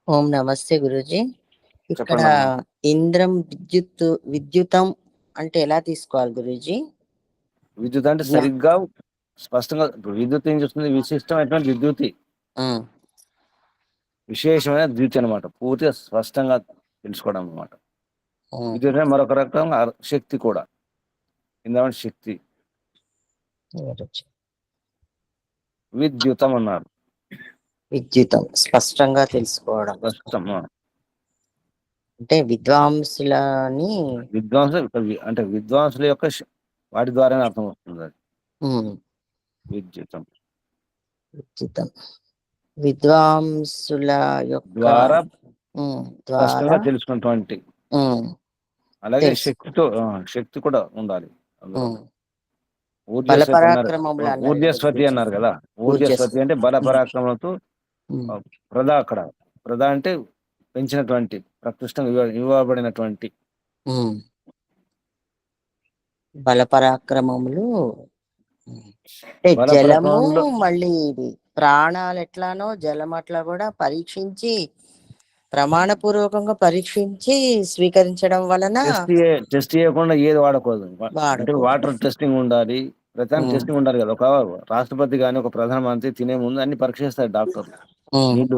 ఓం నమస్తే గురుజీ. ఇక్కడ చెప్పండమ్మా. ఇంద్రం విద్యుతం అంటే ఎలా తీసుకోవాలి గురుజీ? విద్యుత్ అంటే సరిగ్గా స్పష్టంగా. ఇప్పుడు విద్యుత్ ఏం చేస్తుంది? విశిష్టమైనటువంటి విద్యుత్, ఉమ్, విశేషమైన ద్యుతి అనమాట. పూర్తిగా స్పష్టంగా తెలుసుకోవడం అనమాట. ఉమ్, విద్యుత్ అంటే మరొక రకంగా శక్తి కూడా. ఇంద్రమైన శక్తి గురూజీ. విద్యుతం అన్నారు. విద్యుతం స్పష్టంగా తెలుసుకోవడం స్పష్టం. అంటే విద్వాంసులని. విద్వాంసులు అంటే విద్వాంసుల యొక్క వాటి ద్వారానే అర్థం వస్తుంది అది. ఉమ్, విద్యుతం విద్యుతం విద్వాంసుల యొక్క ద్వారా ద్వారా స్పష్టంగా తెలుసుకున్నటువంటి. ఉమ్, అలాగే తెలుసు. శక్తి కూడా ఉండాలి అందులో. ఉమ్, ఊర్జస్వతి అన్నారు, బలపరాక్రమములు అన్నారు కదా ఊర్జస్వతి గురూజీ. అన్నారు కదా. ఊర్జస్వతి అంటే బల పరాక్రమంతో. ఉమ్, ప్రధ అక్కడ ప్రధ అంటే పెంచినటువంటి, ప్రకృష్టంగా ఇవ్వబడినటువంటి. ఉమ్, బలపరాక్రమములు. అంటే బల జలము, పరాక్రమంలో మళ్ళీ ఇది ప్రాణాలు ఎట్లానో జలం అట్లా కూడా పరీక్షించి ప్రమాణపూర్వకంగా పరీక్షించి స్వీకరించడం వలన టెస్ట్ చేయకుండా ఏది వాడకూడదు. అంటే వాడకూడదు. వాటర్ టెస్టింగ్ ఉండాలి. ప్రతిదానికి ఉమ్, టెస్టింగ్ ఉండాలి కదా. ఒక రాష్ట్రపతి కానీ ఒక ప్రధానమంత్రి తినే ముందు అన్ని పరీక్షిస్తారు డాక్టర్లు. ఉమ్, నీళ్లు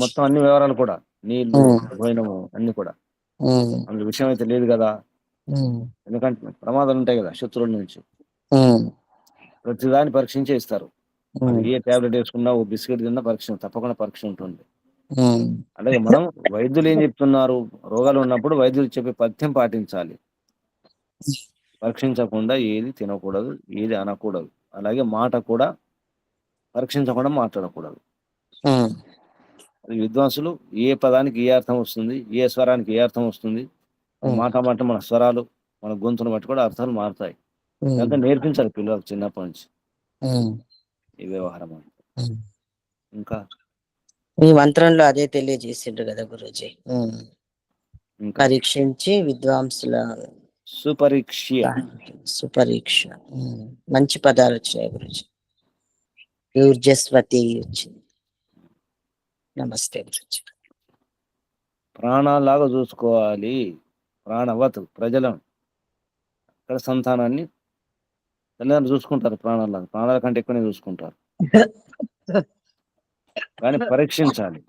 మొత్తం అన్ని వివరాలు కూడా, నీళ్లు, ఉమ్, భోజనము అన్ని కూడా. ఉమ్, అందులో విషయం అయితే లేదు కదా. ఉమ్, ఎందుకంటే ప్రమాదాలు ఉంటాయి కదా శత్రువుల నుంచి. ఉమ్, ప్రతిదాన్ని పరీక్షించే ఇస్తారు. అది ఉమ్, ఏ టాబ్లెట్ వేసుకున్నా, ఓ బిస్కెట్ తిన్నా పరీక్ష, తప్పకుండా పరీక్ష ఉంటుంది. ఉమ్, అలాగే మనం వైద్యులు ఏం చెప్తున్నారు? రోగాలు ఉన్నప్పుడు వైద్యులు చెప్పే పథ్యం పాటించాలి. పరీక్షించకుండా ఏది తినకూడదు, ఏది అనకూడదు. అలాగే మాట కూడా పరీక్షించకుండా మాట్లాడకూడదు. ఉమ్, అది విద్వాంసులు ఏ పదానికి ఏ అర్థం వస్తుంది, ఏ స్వరానికి ఏ అర్థం వస్తుంది, ఉమ్, మాట మాట మన స్వరాలు, మన గొంతును బట్టి కూడా అర్థాలు మారుతాయి. ఉమ్, ఇదంతా నేర్పించాలి పిల్లలకు చిన్నప్పటి నుంచి ఉమ్, ఈ వ్యవహారం. ఉమ్. ఇంకా ఈ మంత్రంలో అదే తెలియజేసిండ్రు కదా గురూజీ. ఇంకా పరీక్షించి విద్వాంసుల సుపరీక్ష్య. సుపరీక్ష. మంచి పదాలు వచ్చాయి గురుజీ. ఊర్జస్వతి వచ్చింది. నమస్తే గురుజీ. ప్రాణాలాగా చూసుకోవాలి. ప్రాణవత్ ప్రజలను, అక్కడ సంతానాన్ని తల్లిదండ్రులు చూసుకుంటారు. ప్రాణాల కంటే ఎక్కువనే చూసుకుంటారు. కానీ పరీక్షించాలి,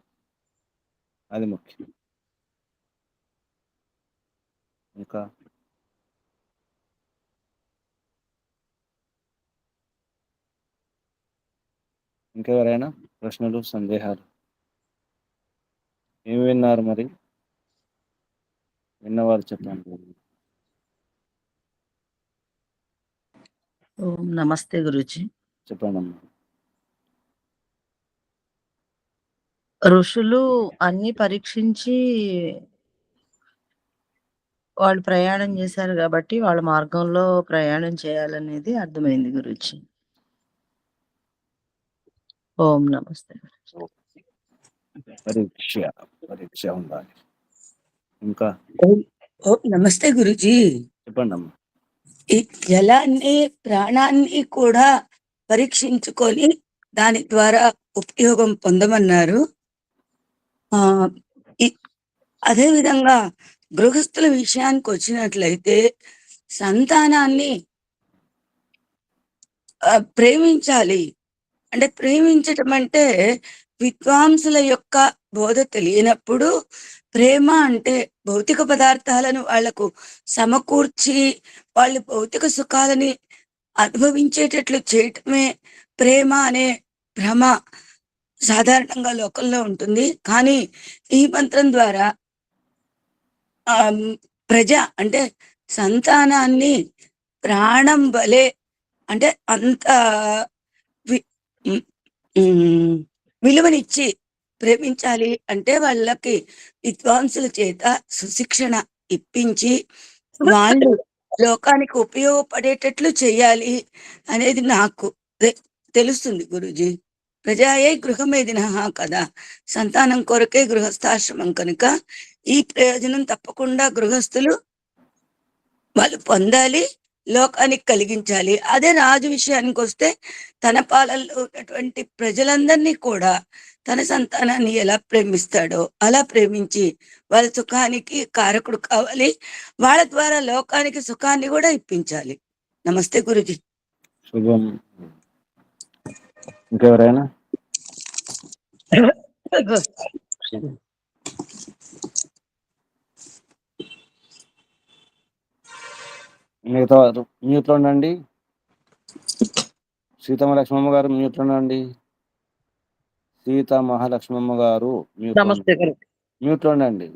అది ముఖ్యం. ఇంకా ఇంకెవరైనా ప్రశ్నలు, సందేహాలు? ఏమి విన్నారు మరి? విన్నవారు చెప్పండి. ఓం నమస్తే గురుజీ. చెప్పండమ్మా. ఋషులు అన్ని పరీక్షించి వాళ్ళు ప్రయాణం చేశారు కాబట్టి వాళ్ళ మార్గంలో ప్రయాణం చేయాలనేది అర్థమైంది గురుజీ. ఓం నమస్తే. పరీక్ష ఉండాలి. ఇంకా ఓం నమస్తే గురుజీ. చెప్పండమ్మా. ఈ జలాన్ని ప్రాణాన్ని కూడా పరీక్షించుకొని దాని ద్వారా ఉపయోగం పొందమన్నారు. అదే విధంగా గృహస్థుల విషయానికి వచ్చినట్లయితే సంతానాన్ని ప్రేమించాలి. అంటే ప్రేమించటం అంటే విద్వాంసుల యొక్క బోధ తెలియనప్పుడు ప్రేమ అంటే భౌతిక పదార్థాలను వాళ్లకు సమకూర్చి వాళ్ళు భౌతిక సుఖాలని అనుభవించేటట్లు చేయటమే ప్రేమ అనే భ్రమ సాధారణంగా లోకంలో ఉంటుంది. కానీ ఈ మంత్రం ద్వారా ప్రజ అంటే సంతానాన్ని ప్రాణం వలె అంటే అంత విలువనిచ్చి ప్రేమించాలి. అంటే వాళ్ళకి విద్వాంసుల చేత సుశిక్షణ ఇప్పించి వాళ్ళు లోకానికి ఉపయోగపడేటట్లు చేయాలి అనేది నాకు తెలుస్తుంది గురూజీ. ప్రజాయే గృహమేదిన కదా, సంతానం కొరకే గృహస్థాశ్రమం కనుక ఈ ప్రయోజనం తప్పకుండా గృహస్థులు వాళ్ళు పొందాలి, లోకానికి కలిగించాలి. అదే రాజు విషయానికి వస్తే తన పాలనలో ఉన్నటువంటి ప్రజలందరినీ కూడా తన సంతానాన్ని ఎలా ప్రేమిస్తాడో అలా ప్రేమించి వాళ్ళ సుఖానికి కారకుడు కావాలి, వాళ్ళ ద్వారా లోకానికి సుఖాన్ని కూడా ఇప్పించాలి. నమస్తే గురుజీ. శుభం. ఇంకెవరైనా? మిగతా వారు మ్యూట్లో ఉండండి. సీతమహాలక్ష్మమ్మ గారు మ్యూట్లో ఉండండి. సీతమహాలక్ష్మమ్మ గారు మ్యూట్లో ఉండండి.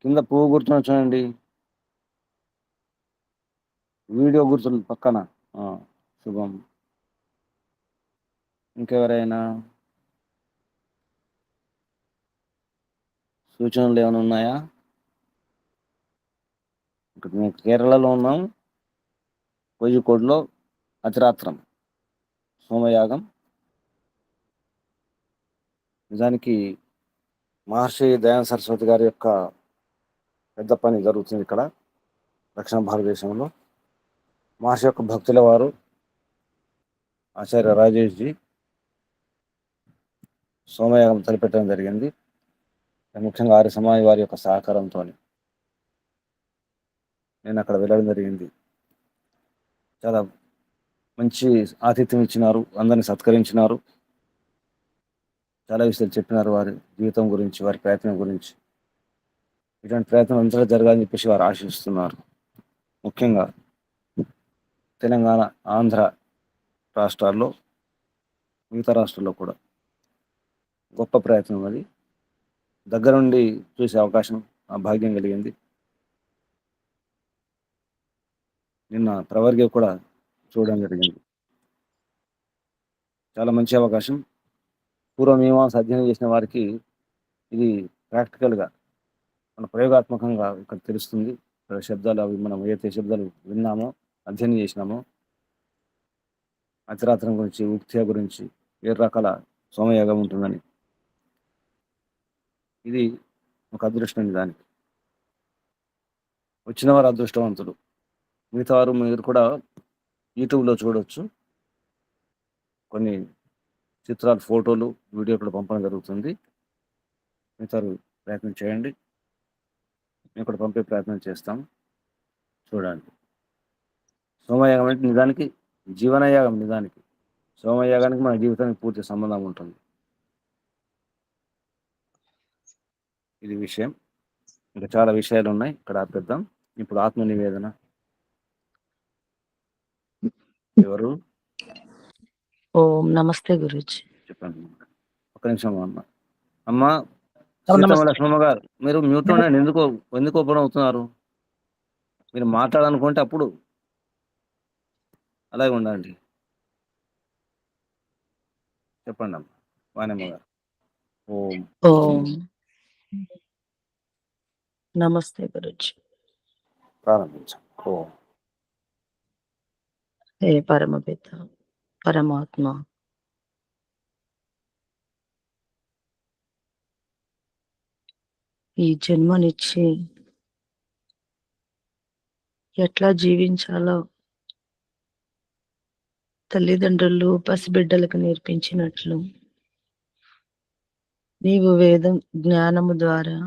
కింద పువ్వు గుర్తుని చూడండి, వీడియో గుర్తుంది పక్కన. శుభం. ఇంకెవరైనా సూచనలు ఏమైనా ఉన్నాయా? ఇక్కడ మేము కేరళలో ఉన్నాం. కోజికోడ్లో అతిరాత్రం సోమయాగం. నిజానికి మహర్షి దయానంద సరస్వతి గారి యొక్క పెద్ద పని జరుగుతుంది ఇక్కడ దక్షిణ భారతదేశంలో. మహర్షి యొక్క భక్తుల వారు ఆచార్య రాజేష్ జీ సోమయాగం తలపెట్టడం జరిగింది. ముఖ్యంగా ఆర్య సమాజ్ వారి యొక్క సహకారంతో నేను అక్కడ వెళ్ళడం జరిగింది. చాలా మంచి ఆతిథ్యం ఇచ్చినారు, అందరిని సత్కరించినారు, చాలా విషయాలు చెప్పినారు వారి జీవితం గురించి, వారి ప్రయత్నం గురించి. ఇటువంటి ప్రయత్నం అంతటా జరగాలని చెప్పేసి వారు ఆశిస్తున్నారు. ముఖ్యంగా తెలంగాణ, ఆంధ్ర రాష్ట్రాల్లో, మిగతా రాష్ట్రాల్లో కూడా గొప్ప ప్రయత్నం అది. దగ్గర నుండి చూసే అవకాశం, ఆ భాగ్యం కలిగింది. నిన్న ప్రవర్గ కూడా చూడడం జరిగింది. చాలా మంచి అవకాశం. పూర్వమీమాంస అధ్యయనం చేసిన వారికి ఇది ప్రాక్టికల్గా మన ప్రయోగాత్మకంగా ఇక్కడ తెలుస్తుంది. ఇక్కడ శబ్దాలు అవి మనం ఏదైతే శబ్దాలు విన్నామో, అధ్యయనం చేసినామో, అతిరాత్రం గురించి, ఉక్త్య గురించి, 7 రకాల సోమయాగం ఉంటుందని, ఇది ఒక అదృష్టం. దానికి వచ్చిన వారు అదృష్టవంతులు. మిగతా వారు మీరు కూడా యూట్యూబ్లో చూడవచ్చు. కొన్ని చిత్రాలు, ఫోటోలు, వీడియో కూడా పంపడం జరుగుతుంది. మిగతా ప్రయత్నం చేయండి, మేము కూడా పంపే ప్రయత్నం చేస్తాం. చూడండి. సోమయాగం అంటే నిజానికి జీవనయాగం. నిజానికి సోమయాగానికి మన జీవితానికి పూర్తి సంబంధం ఉంటుంది. ఇది విషయం. ఇంకా చాలా విషయాలు ఉన్నాయి, ఇక్కడ ఆపేద్దాం. ఇప్పుడు ఆత్మ నివేదన. ఎవరు? ఓం నమస్తే గురుజీ. చెప్పండి. నిమిషం అమ్మ. అమ్మ నమస్తే. సీతమ్మ లక్ష్మమ్మ గారు, మీరు మ్యూట్లో ఉండండి. ఎందుకు ఓపెన్ అవుతున్నారు? మీరు మాట్లాడాలనుకుంటే అప్పుడు అలాగే ఉండండి. చెప్పండి అమ్మ వాణిమ్మ గారు. ఓం ఓం నమస్తే గురుజీ. ప్రారంభించాం. ఓం హే పరమపిత పరమాత్మ, ఈ జన్మనిచ్చి ఎట్లా జీవించాలో తల్లిదండ్రులు పసిబిడ్డలకు నేర్పించినట్లు నీవు వేదం జ్ఞానము ద్వారా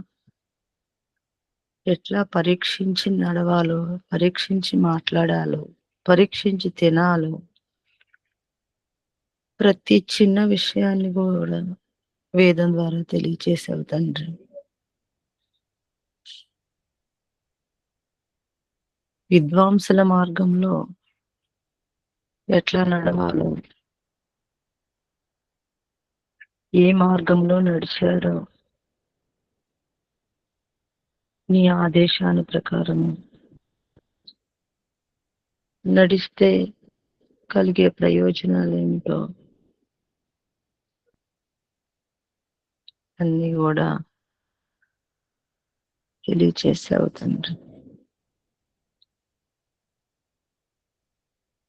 ఎట్లా పరీక్షించి నడవాలో, పరీక్షించి మాట్లాడాలో, పరీక్షించి తినాలో, ప్రతి చిన్న విషయాన్ని కూడా వేదం ద్వారా తెలియచేసావు తండ్రి. విద్వాంసుల మార్గంలో ఎట్లా నడవాలో, ఏ మార్గంలో నడిచారో నీ ఆదేశాల ప్రకారం నడిస్తే కలిగే ప్రయోజనాలు ఏమిటో అన్ని కూడా తెలియచేసావు తండ్రి.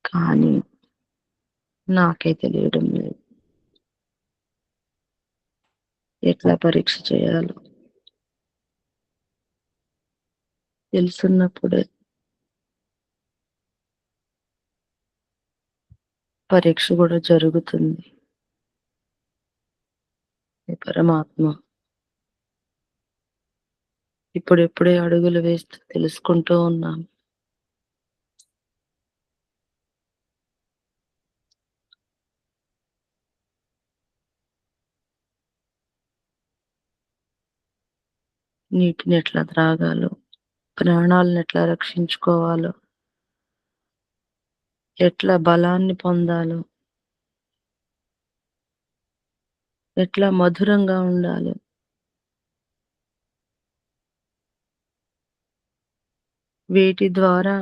కానీ నాకే తెలియడం లేదు ఎట్లా పరీక్ష చేయాలో. తెలుసున్నప్పుడే పరీక్ష కూడా జరుగుతుంది. ఈ పరమాత్మ ఇప్పుడెప్పుడే అడుగులు వేస్తూ తెలుసుకుంటూ ఉన్నాం. నీటిని ఎట్లా త్రాగాలో, ప్రాణాలను ఎట్లా రక్షించుకోవాలో, ఎట్లా బలాన్ని పొందాలో, ఎట్లా మధురంగా ఉండాలో, వీటి ద్వారా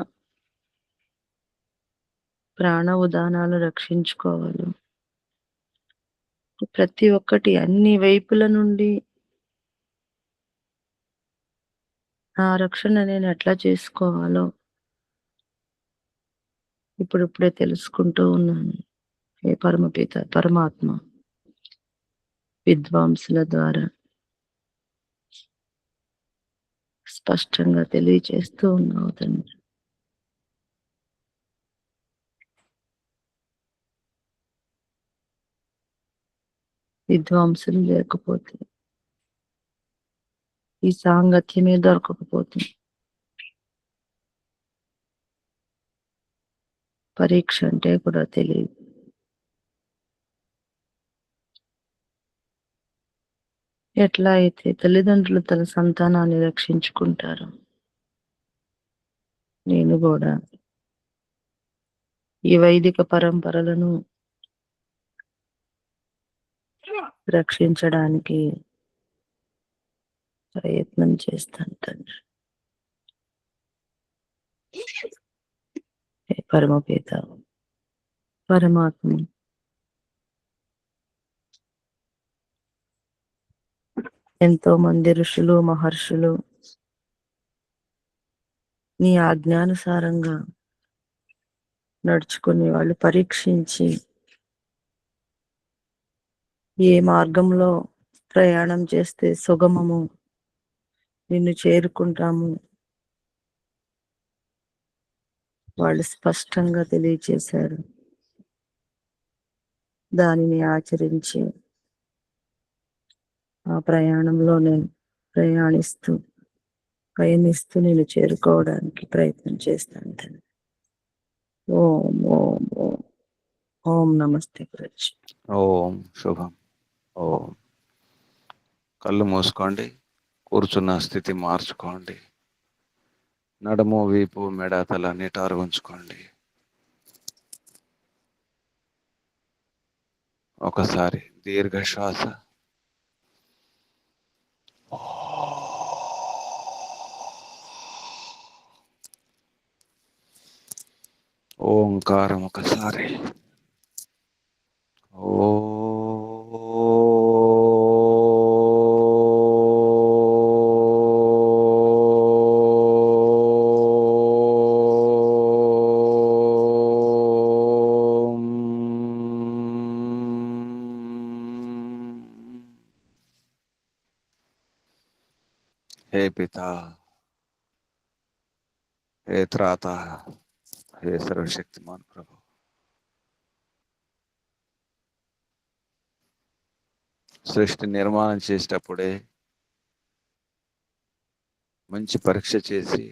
ప్రాణ ఉదానాలు రక్షించుకోవాలి. ప్రతి ఒక్కటి అన్ని వైపుల నుండి ఆ రక్షణ నేను ఎట్లా చేసుకోవాలో ఇప్పుడిప్పుడే తెలుసుకుంటూ ఉన్నాను. హే పరమపిత పరమాత్మ, విద్వాంసుల ద్వారా స్పష్టంగా తెలియచేస్తూ ఉన్నావు తండ్రి. విద్వాంసులు లేకపోతే, ఈ సాంగత్యమే దొరకకపోతే పరీక్ష అంటే కూడా తెలియదు. ఎట్లా అయితే తల్లిదండ్రులు తన సంతానాన్ని రక్షించుకుంటారు, నేను కూడా ఈ వైదిక పరంపరలను రక్షించడానికి ప్రయత్నం చేస్తాను తండ్రి. హే పరమపిత పరమాత్మ, ఎంతో మంది ఋషులు మహర్షులు నీ ఆజ్ఞానుసారంగా నడుచుకుని వాళ్ళు పరీక్షించి ఏ మార్గంలో ప్రయాణం చేస్తే సుగమము, నిన్ను చేరుకుంటాము, వాళ్ళు స్పష్టంగా తెలియచేశారు. దానిని ఆచరించి ఆ ప్రయాణంలో నేను పయనిస్తూ నేను చేరుకోవడానికి ప్రయత్నం చేస్తాను తండ్రి. ఓం ఓం ఓం ఓం నమస్తే గురుజీ. ఓం శుభం. ఓం. కళ్ళు మూసుకోండి. కూర్చున్న స్థితి మార్చుకోండి. నడుము, వీపు, మెడ, తల నిటారు ఉంచుకోండి. ఒకసారి దీర్ఘ శ్వాస ఓంకారం ఒకసారి. ఓ हे पिता, हे त्राता, हे सर्वशक्तिमान प्रभु, సృష్టి నిర్మాణం చేసేటప్పుడే మంచి పరీక్ష చేసి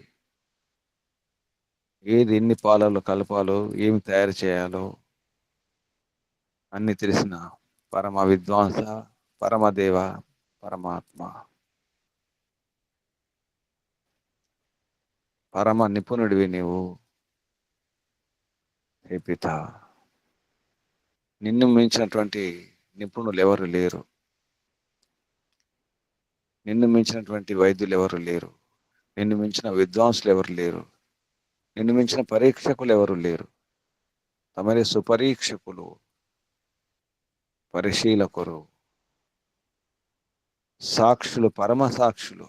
ఏది ఎన్ని పాలలో కలపాలో ఏమి తయారు చేయాలో అన్ని తెలిసిన పరమ విద్వాంస, పరమదేవ, పరమాత్మ, పరమ నిపుణుడివి నీవు. హే పిత, నిన్ను మించినటువంటి నిపుణులు ఎవరు లేరు, నిన్ను మించినటువంటి వైద్యులు ఎవరు లేరు, నిన్ను మించిన విద్వాంసులు ఎవరు లేరు, నిన్ను మించిన పరీక్షకులు ఎవరు లేరు. తమరే సుపరీక్షకులు, పరిశీలకులు, సాక్షులు, పరమ సాక్షులు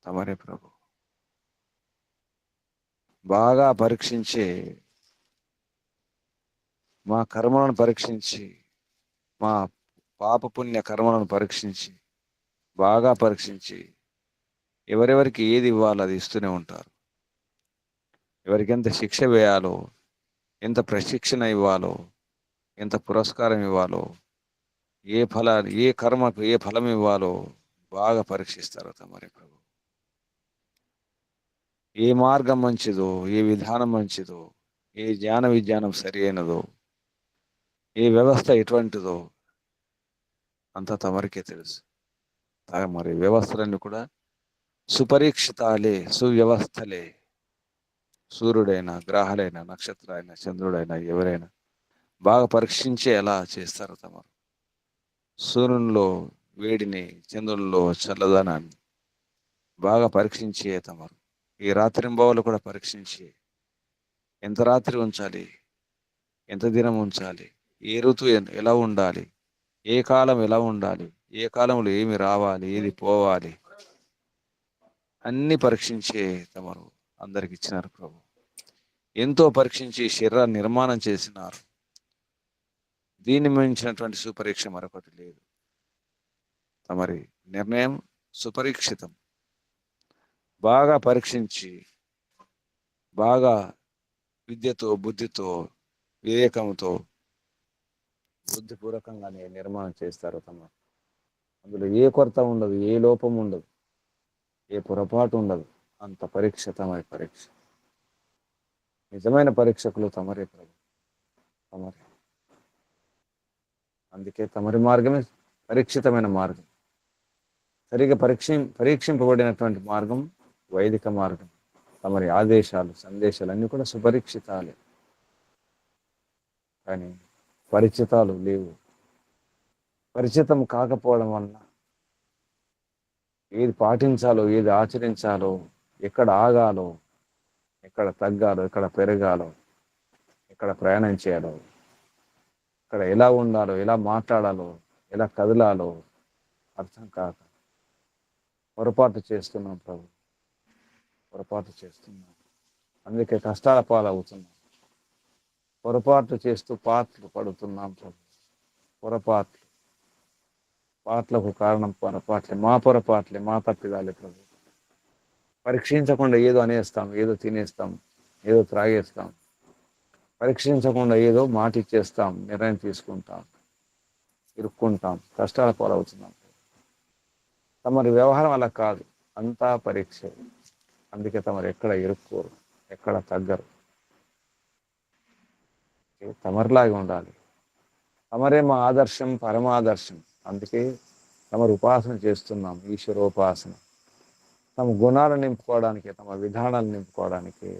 తమరే ప్రభు. బాగా పరీక్షించే, మా కర్మలను పరీక్షించి, మా పాపపుణ్య కర్మలను పరీక్షించి, బాగా పరీక్షించి ఎవరెవరికి ఏది ఇవ్వాలో అది ఇస్తూనే ఉంటారు. ఎవరికి ఎంత శిక్ష వేయాలో, ఎంత ప్రశిక్షణ ఇవ్వాలో, ఎంత పురస్కారం ఇవ్వాలో, ఏ కర్మకు ఏ ఫలం ఇవ్వాలో బాగా పరీక్షిస్తారు తమరే ప్రభు. ఏ మార్గం మంచిదో, ఏ విధానం మంచిదో, ఏ జ్ఞాన విజ్ఞానం సరి అయినదో, ఏ వ్యవస్థ ఎటువంటిదో అంతా తమరికే తెలుసు. మరి వ్యవస్థలన్నీ కూడా సుపరీక్షితాలే, సువ్యవస్థలే. సూర్యుడైనా, గ్రహాలైనా, నక్షత్రాలైనా, చంద్రుడైనా, ఎవరైనా బాగా పరీక్షించే ఎలా చేస్తారు తమరు. సూర్యునిలో వేడిని, చంద్రునిలో చల్లదనాన్ని బాగా పరీక్షించే తమరు. ఈ రాత్రింబవళ్ళు కూడా పరీక్షించి ఎంత రాత్రి ఉంచాలి, ఎంత దినం ఉంచాలి, ఏ ఋతువు ఎలా ఉండాలి, ఏ కాలం ఎలా ఉండాలి, ఏ కాలంలో ఏమి రావాలి, ఏది పోవాలి, అన్ని పరీక్షించే తమరు అందరికి ఇచ్చినారు ప్రభు. ఎంతో పరీక్షించి శరీరాన్ని నిర్మాణం చేసినారు. దీన్ని మించినటువంటి సుపరీక్ష మరొకటి లేదు. తమరి నిర్ణయం సుపరీక్షితం. బాగా పరీక్షించి, బాగా విద్యతో, బుద్ధితో, వివేకంతో, బుద్ధిపూర్వకంగానే నిర్మాణం చేస్తారు తమరు. అందులో ఏ కొరత ఉండదు, ఏ లోపం ఉండదు, ఏ పొరపాటు ఉండదు. అంత పరీక్ష తమరి పరీక్ష. నిజమైన పరీక్షకులు తమరే ప్రభు, తమరే. అందుకే తమరి మార్గమే పరీక్షితమైన మార్గం. సరిగా పరీక్షింపబడినటువంటి మార్గం వైదిక మార్గం. తమరి ఆదేశాలు, సందేశాలు అన్నీ కూడా సుపరీక్షితాలే, కానీ పరిచితాలు లేవు. పరిచితం కాకపోవడం వలన ఏది పాటించాలో, ఏది ఆచరించాలో, ఎక్కడ ఆగాలో, ఎక్కడ తగ్గాలో, ఎక్కడ పెరగాలో, ఎక్కడ ప్రయాణం చేయాలో, ఇక్కడ ఎలా ఉండాలో, ఎలా మాట్లాడాలో, ఎలా కదలాలో అర్థం కాక పొరపాటు చేస్తున్నాం ప్రభు, పొరపాటు చేస్తున్నాం. అందుకే కష్టాల పాలవుతున్నాం. పొరపాటు చేస్తూ పాటలు పడుతున్నాం ప్రభు. పాటలకు కారణం పొరపాట్లే, మా పొరపాట్లే, మా తప్పిదాలే ప్రభు. పరీక్షించకుండా ఏదో అనేస్తాం, ఏదో తినేస్తాం, ఏదో త్రాగేస్తాం. పరీక్షించకుండా ఏదో మాట ఇచ్చేస్తాం, నిర్ణయం తీసుకుంటాం, ఇరుక్కుంటాం, కష్టాల పాలవుతున్నాం. తమరి వ్యవహారం అలా కాదు, అంతా పరీక్ష. అందుకే తమరు ఎక్కడ ఇరుక్కోరు, ఎక్కడ తగ్గరు. తమరిలాగా ఉండాలి. తమరే మా ఆదర్శం, పరమాదర్శం. అందుకే తమరు ఉపాసన చేస్తున్నాం, ఈశ్వరోపాసన. తమ గుణాలు నింపుకోవడానికి, తమ విధానాలు నింపుకోవడానికి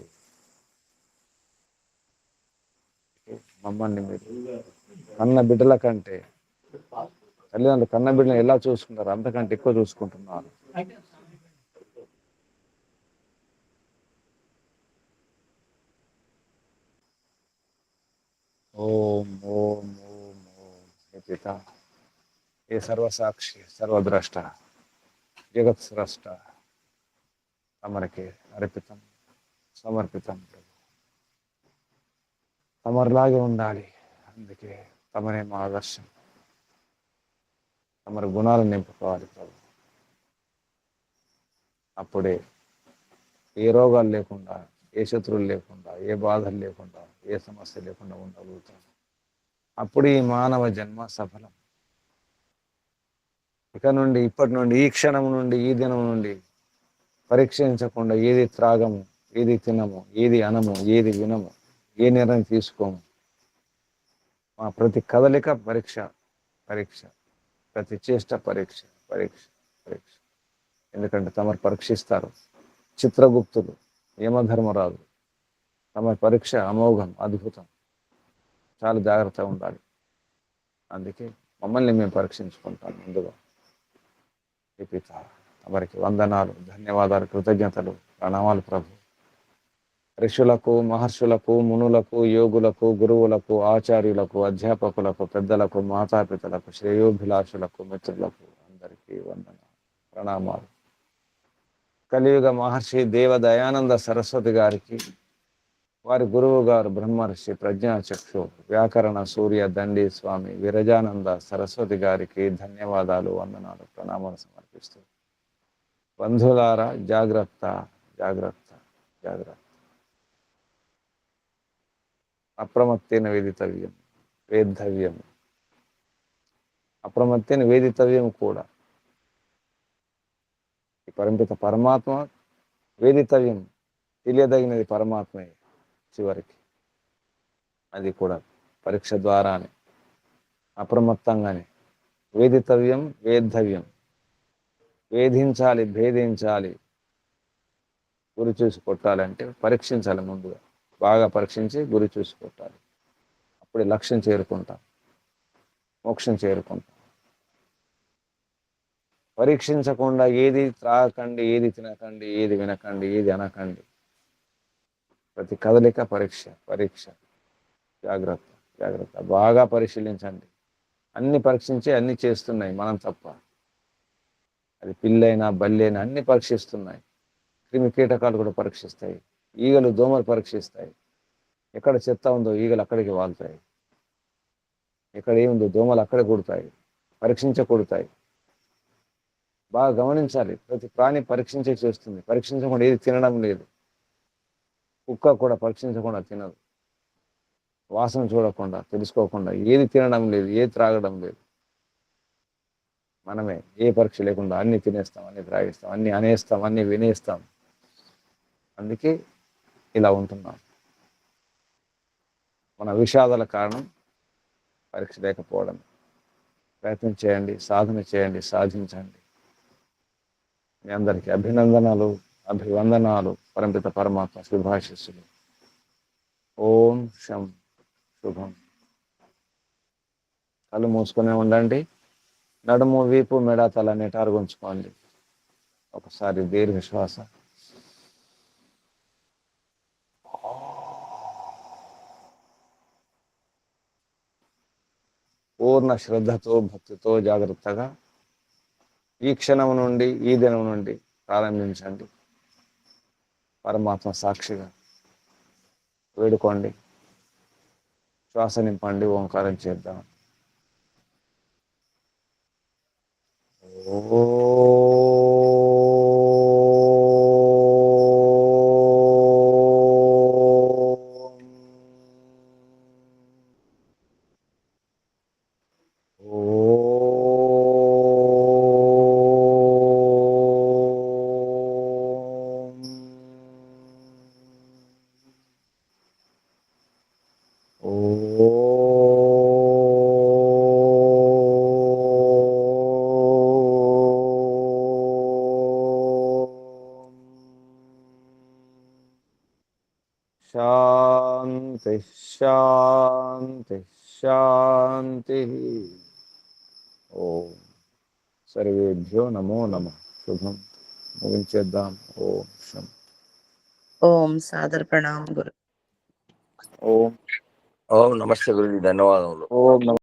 మమ్మల్ని మీరు కన్న బిడ్డల కంటే, తల్లిదండ్రులు కన్న బిడ్డలను ఎలా చూసుకుంటారు అంతకంటే ఎక్కువ చూసుకుంటున్నారు. ఓం ఓం ఓం ఓం. హే పిత, ఏ సర్వసాక్షి సర్వద్రష్ట జగత్ స్రష్ట తమరికి అర్పితం సమర్పితం ప్రభు. తమరిలాగే ఉండాలి, అందుకే తమరే మా ఆదర్శం. తమరి గుణాలు నింపుకోవాలి ప్రభు. అప్పుడే ఏ రోగాలు లేకుండా, ఏ శత్రువులు లేకుండా, ఏ బాధలు లేకుండా, ఏ సమస్య లేకుండా ఉండగలుగుతాం. అప్పుడు ఈ మానవ జన్మ సఫలం. ఇప్పటి నుండి ఈ క్షణం నుండి ఈ దినం నుండి పరీక్షించకుండా ఏది త్రాగము, ఏది తినము, ఏది అనము, ఏది వినము, ఏ నిర్ణయం తీసుకోము. మా ప్రతి కదలిక పరీక్ష, పరీక్ష, ప్రతి చేష్ట పరీక్ష, పరీక్ష, పరీక్ష. ఎందుకంటే తమరు పరీక్షిస్తారు. చిత్రగుప్తులు, యమధర్మరాజు, తమ పరీక్ష అమోఘం, అద్భుతం. చాలా జాగ్రత్తగా ఉండాలి. అందుకే మమ్మల్ని మేము పరీక్షించుకుంటాం ముందుగా. ఈ పిత తమరికి వందనాలు, ధన్యవాదాలు, కృతజ్ఞతలు, ప్రణామాలు ప్రభు. ఋషులకు, మహర్షులకు, మునులకు, యోగులకు, గురువులకు, ఆచార్యులకు, అధ్యాపకులకు, పెద్దలకు, మాతాపితలకు, శ్రేయోభిలాషులకు, మిత్రులకు అందరికీ వందనాలు, ప్రణామాలు. కలియుగ మహర్షి దేవ దయానంద సరస్వతి గారికి, వారి గురువు గారు బ్రహ్మర్షి ప్రజ్ఞాచక్షు వ్యాకరణ సూర్య దండి స్వామి విరజానంద సరస్వతి గారికి ధన్యవాదాలు, వందనాలు, ప్రణామాలు సమర్పిస్తూ, బంధువులారా జాగ్రత్త, జాగ్రత్త, జాగ్రత్త. అప్రమత్తేన వేదితవ్యం, వేద్ధవ్యం. అప్రమత్తేన వేదితవ్యం కూడా. ఈ పరంపిత పరమాత్మ వేదితవ్యం, తెలియదగినది పరమాత్మే చివరికి. అది కూడా పరీక్ష ద్వారానే, అప్రమత్తంగానే. వేదితవ్యం, వేద్ధవ్యం. వేధించాలి, భేదించాలి, గురి చూసి కొట్టాలంటే పరీక్షించాలి ముందుగా. బాగా పరీక్షించి గురి చూసి కొట్టాలి. అప్పుడే లక్ష్యం చేరుకుంటాం, మోక్షం చేరుకుంటాం. పరీక్షించకుండా ఏది త్రాగకండి, ఏది తినకండి, ఏది వినకండి, ఏది అనకండి. ప్రతి కదలిక పరీక్ష, పరీక్ష. జాగ్రత్త, జాగ్రత్త. బాగా పరిశీలించండి. అన్ని పరీక్షించి అన్ని చేస్తున్నాయి మనం తప్ప. అది పిల్లైనా బల్లైనా అన్ని పరీక్షిస్తున్నాయి. క్రిమి కీటకాలు కూడా పరీక్షిస్తాయి. ఈగలు, దోమలు పరీక్షిస్తాయి. ఎక్కడ చెత్త ఉందో ఈగలు అక్కడికి వాళ్తాయి. ఎక్కడ ఏముందో దోమలు అక్కడే కొడతాయి, పరీక్షించకూడతాయి. బాగా గమనించాలి. ప్రతి ప్రాణి పరీక్షించే చేస్తుంది. పరీక్షించకుండా ఏది తినడం లేదు. కుక్క కూడా పరీక్షించకుండా తినదు. వాసన చూడకుండా, తెలుసుకోకుండా ఏది తినడం లేదు, ఏది త్రాగడం లేదు. మనమే ఏ పరీక్ష లేకుండా అన్ని తినేస్తాం, అన్ని త్రాగిస్తాం, అన్ని అనేస్తాం, అన్ని వినేస్తాం. అందుకే ఇలా ఉంటున్నాం. మన విషాదాల కారణం పరీక్ష లేకపోవడం. ప్రయత్నం చేయండి, సాధన చేయండి, సాధించండి. మీ అందరికీ అభినందనలు, అభివందనాలు. పరంపిత పరమాత్మ శుభాశిస్సులు. ఓం శం శుభం. కళ్ళు మూసుకునే ఉండండి. నడుము, వీపు, మెడ, తల నిటారుగా ఉంచుకోండి. ఒకసారి దీర్ఘ శ్వాస. పూర్ణ శ్రద్ధతో, భక్తితో, జాగ్రత్తగా ఈ క్షణం నుండి, ఈ దినం నుండి ప్రారంభించండి. పరమాత్మ సాక్షిగా వేడుకోండి. శ్వాస నింపండి, ఓంకారం చేద్దాం. శాంతి శాంతి శాంతి. ఓం సర్వేభ్యో నమో నమః. శుభం. ముగించేద్దాం. ఓం శం. ఓం సాదర ప్రణామం గురు. ఓం ఓం నమస్తే గురుజీ, ధన్యవాదములు. ఓం నమః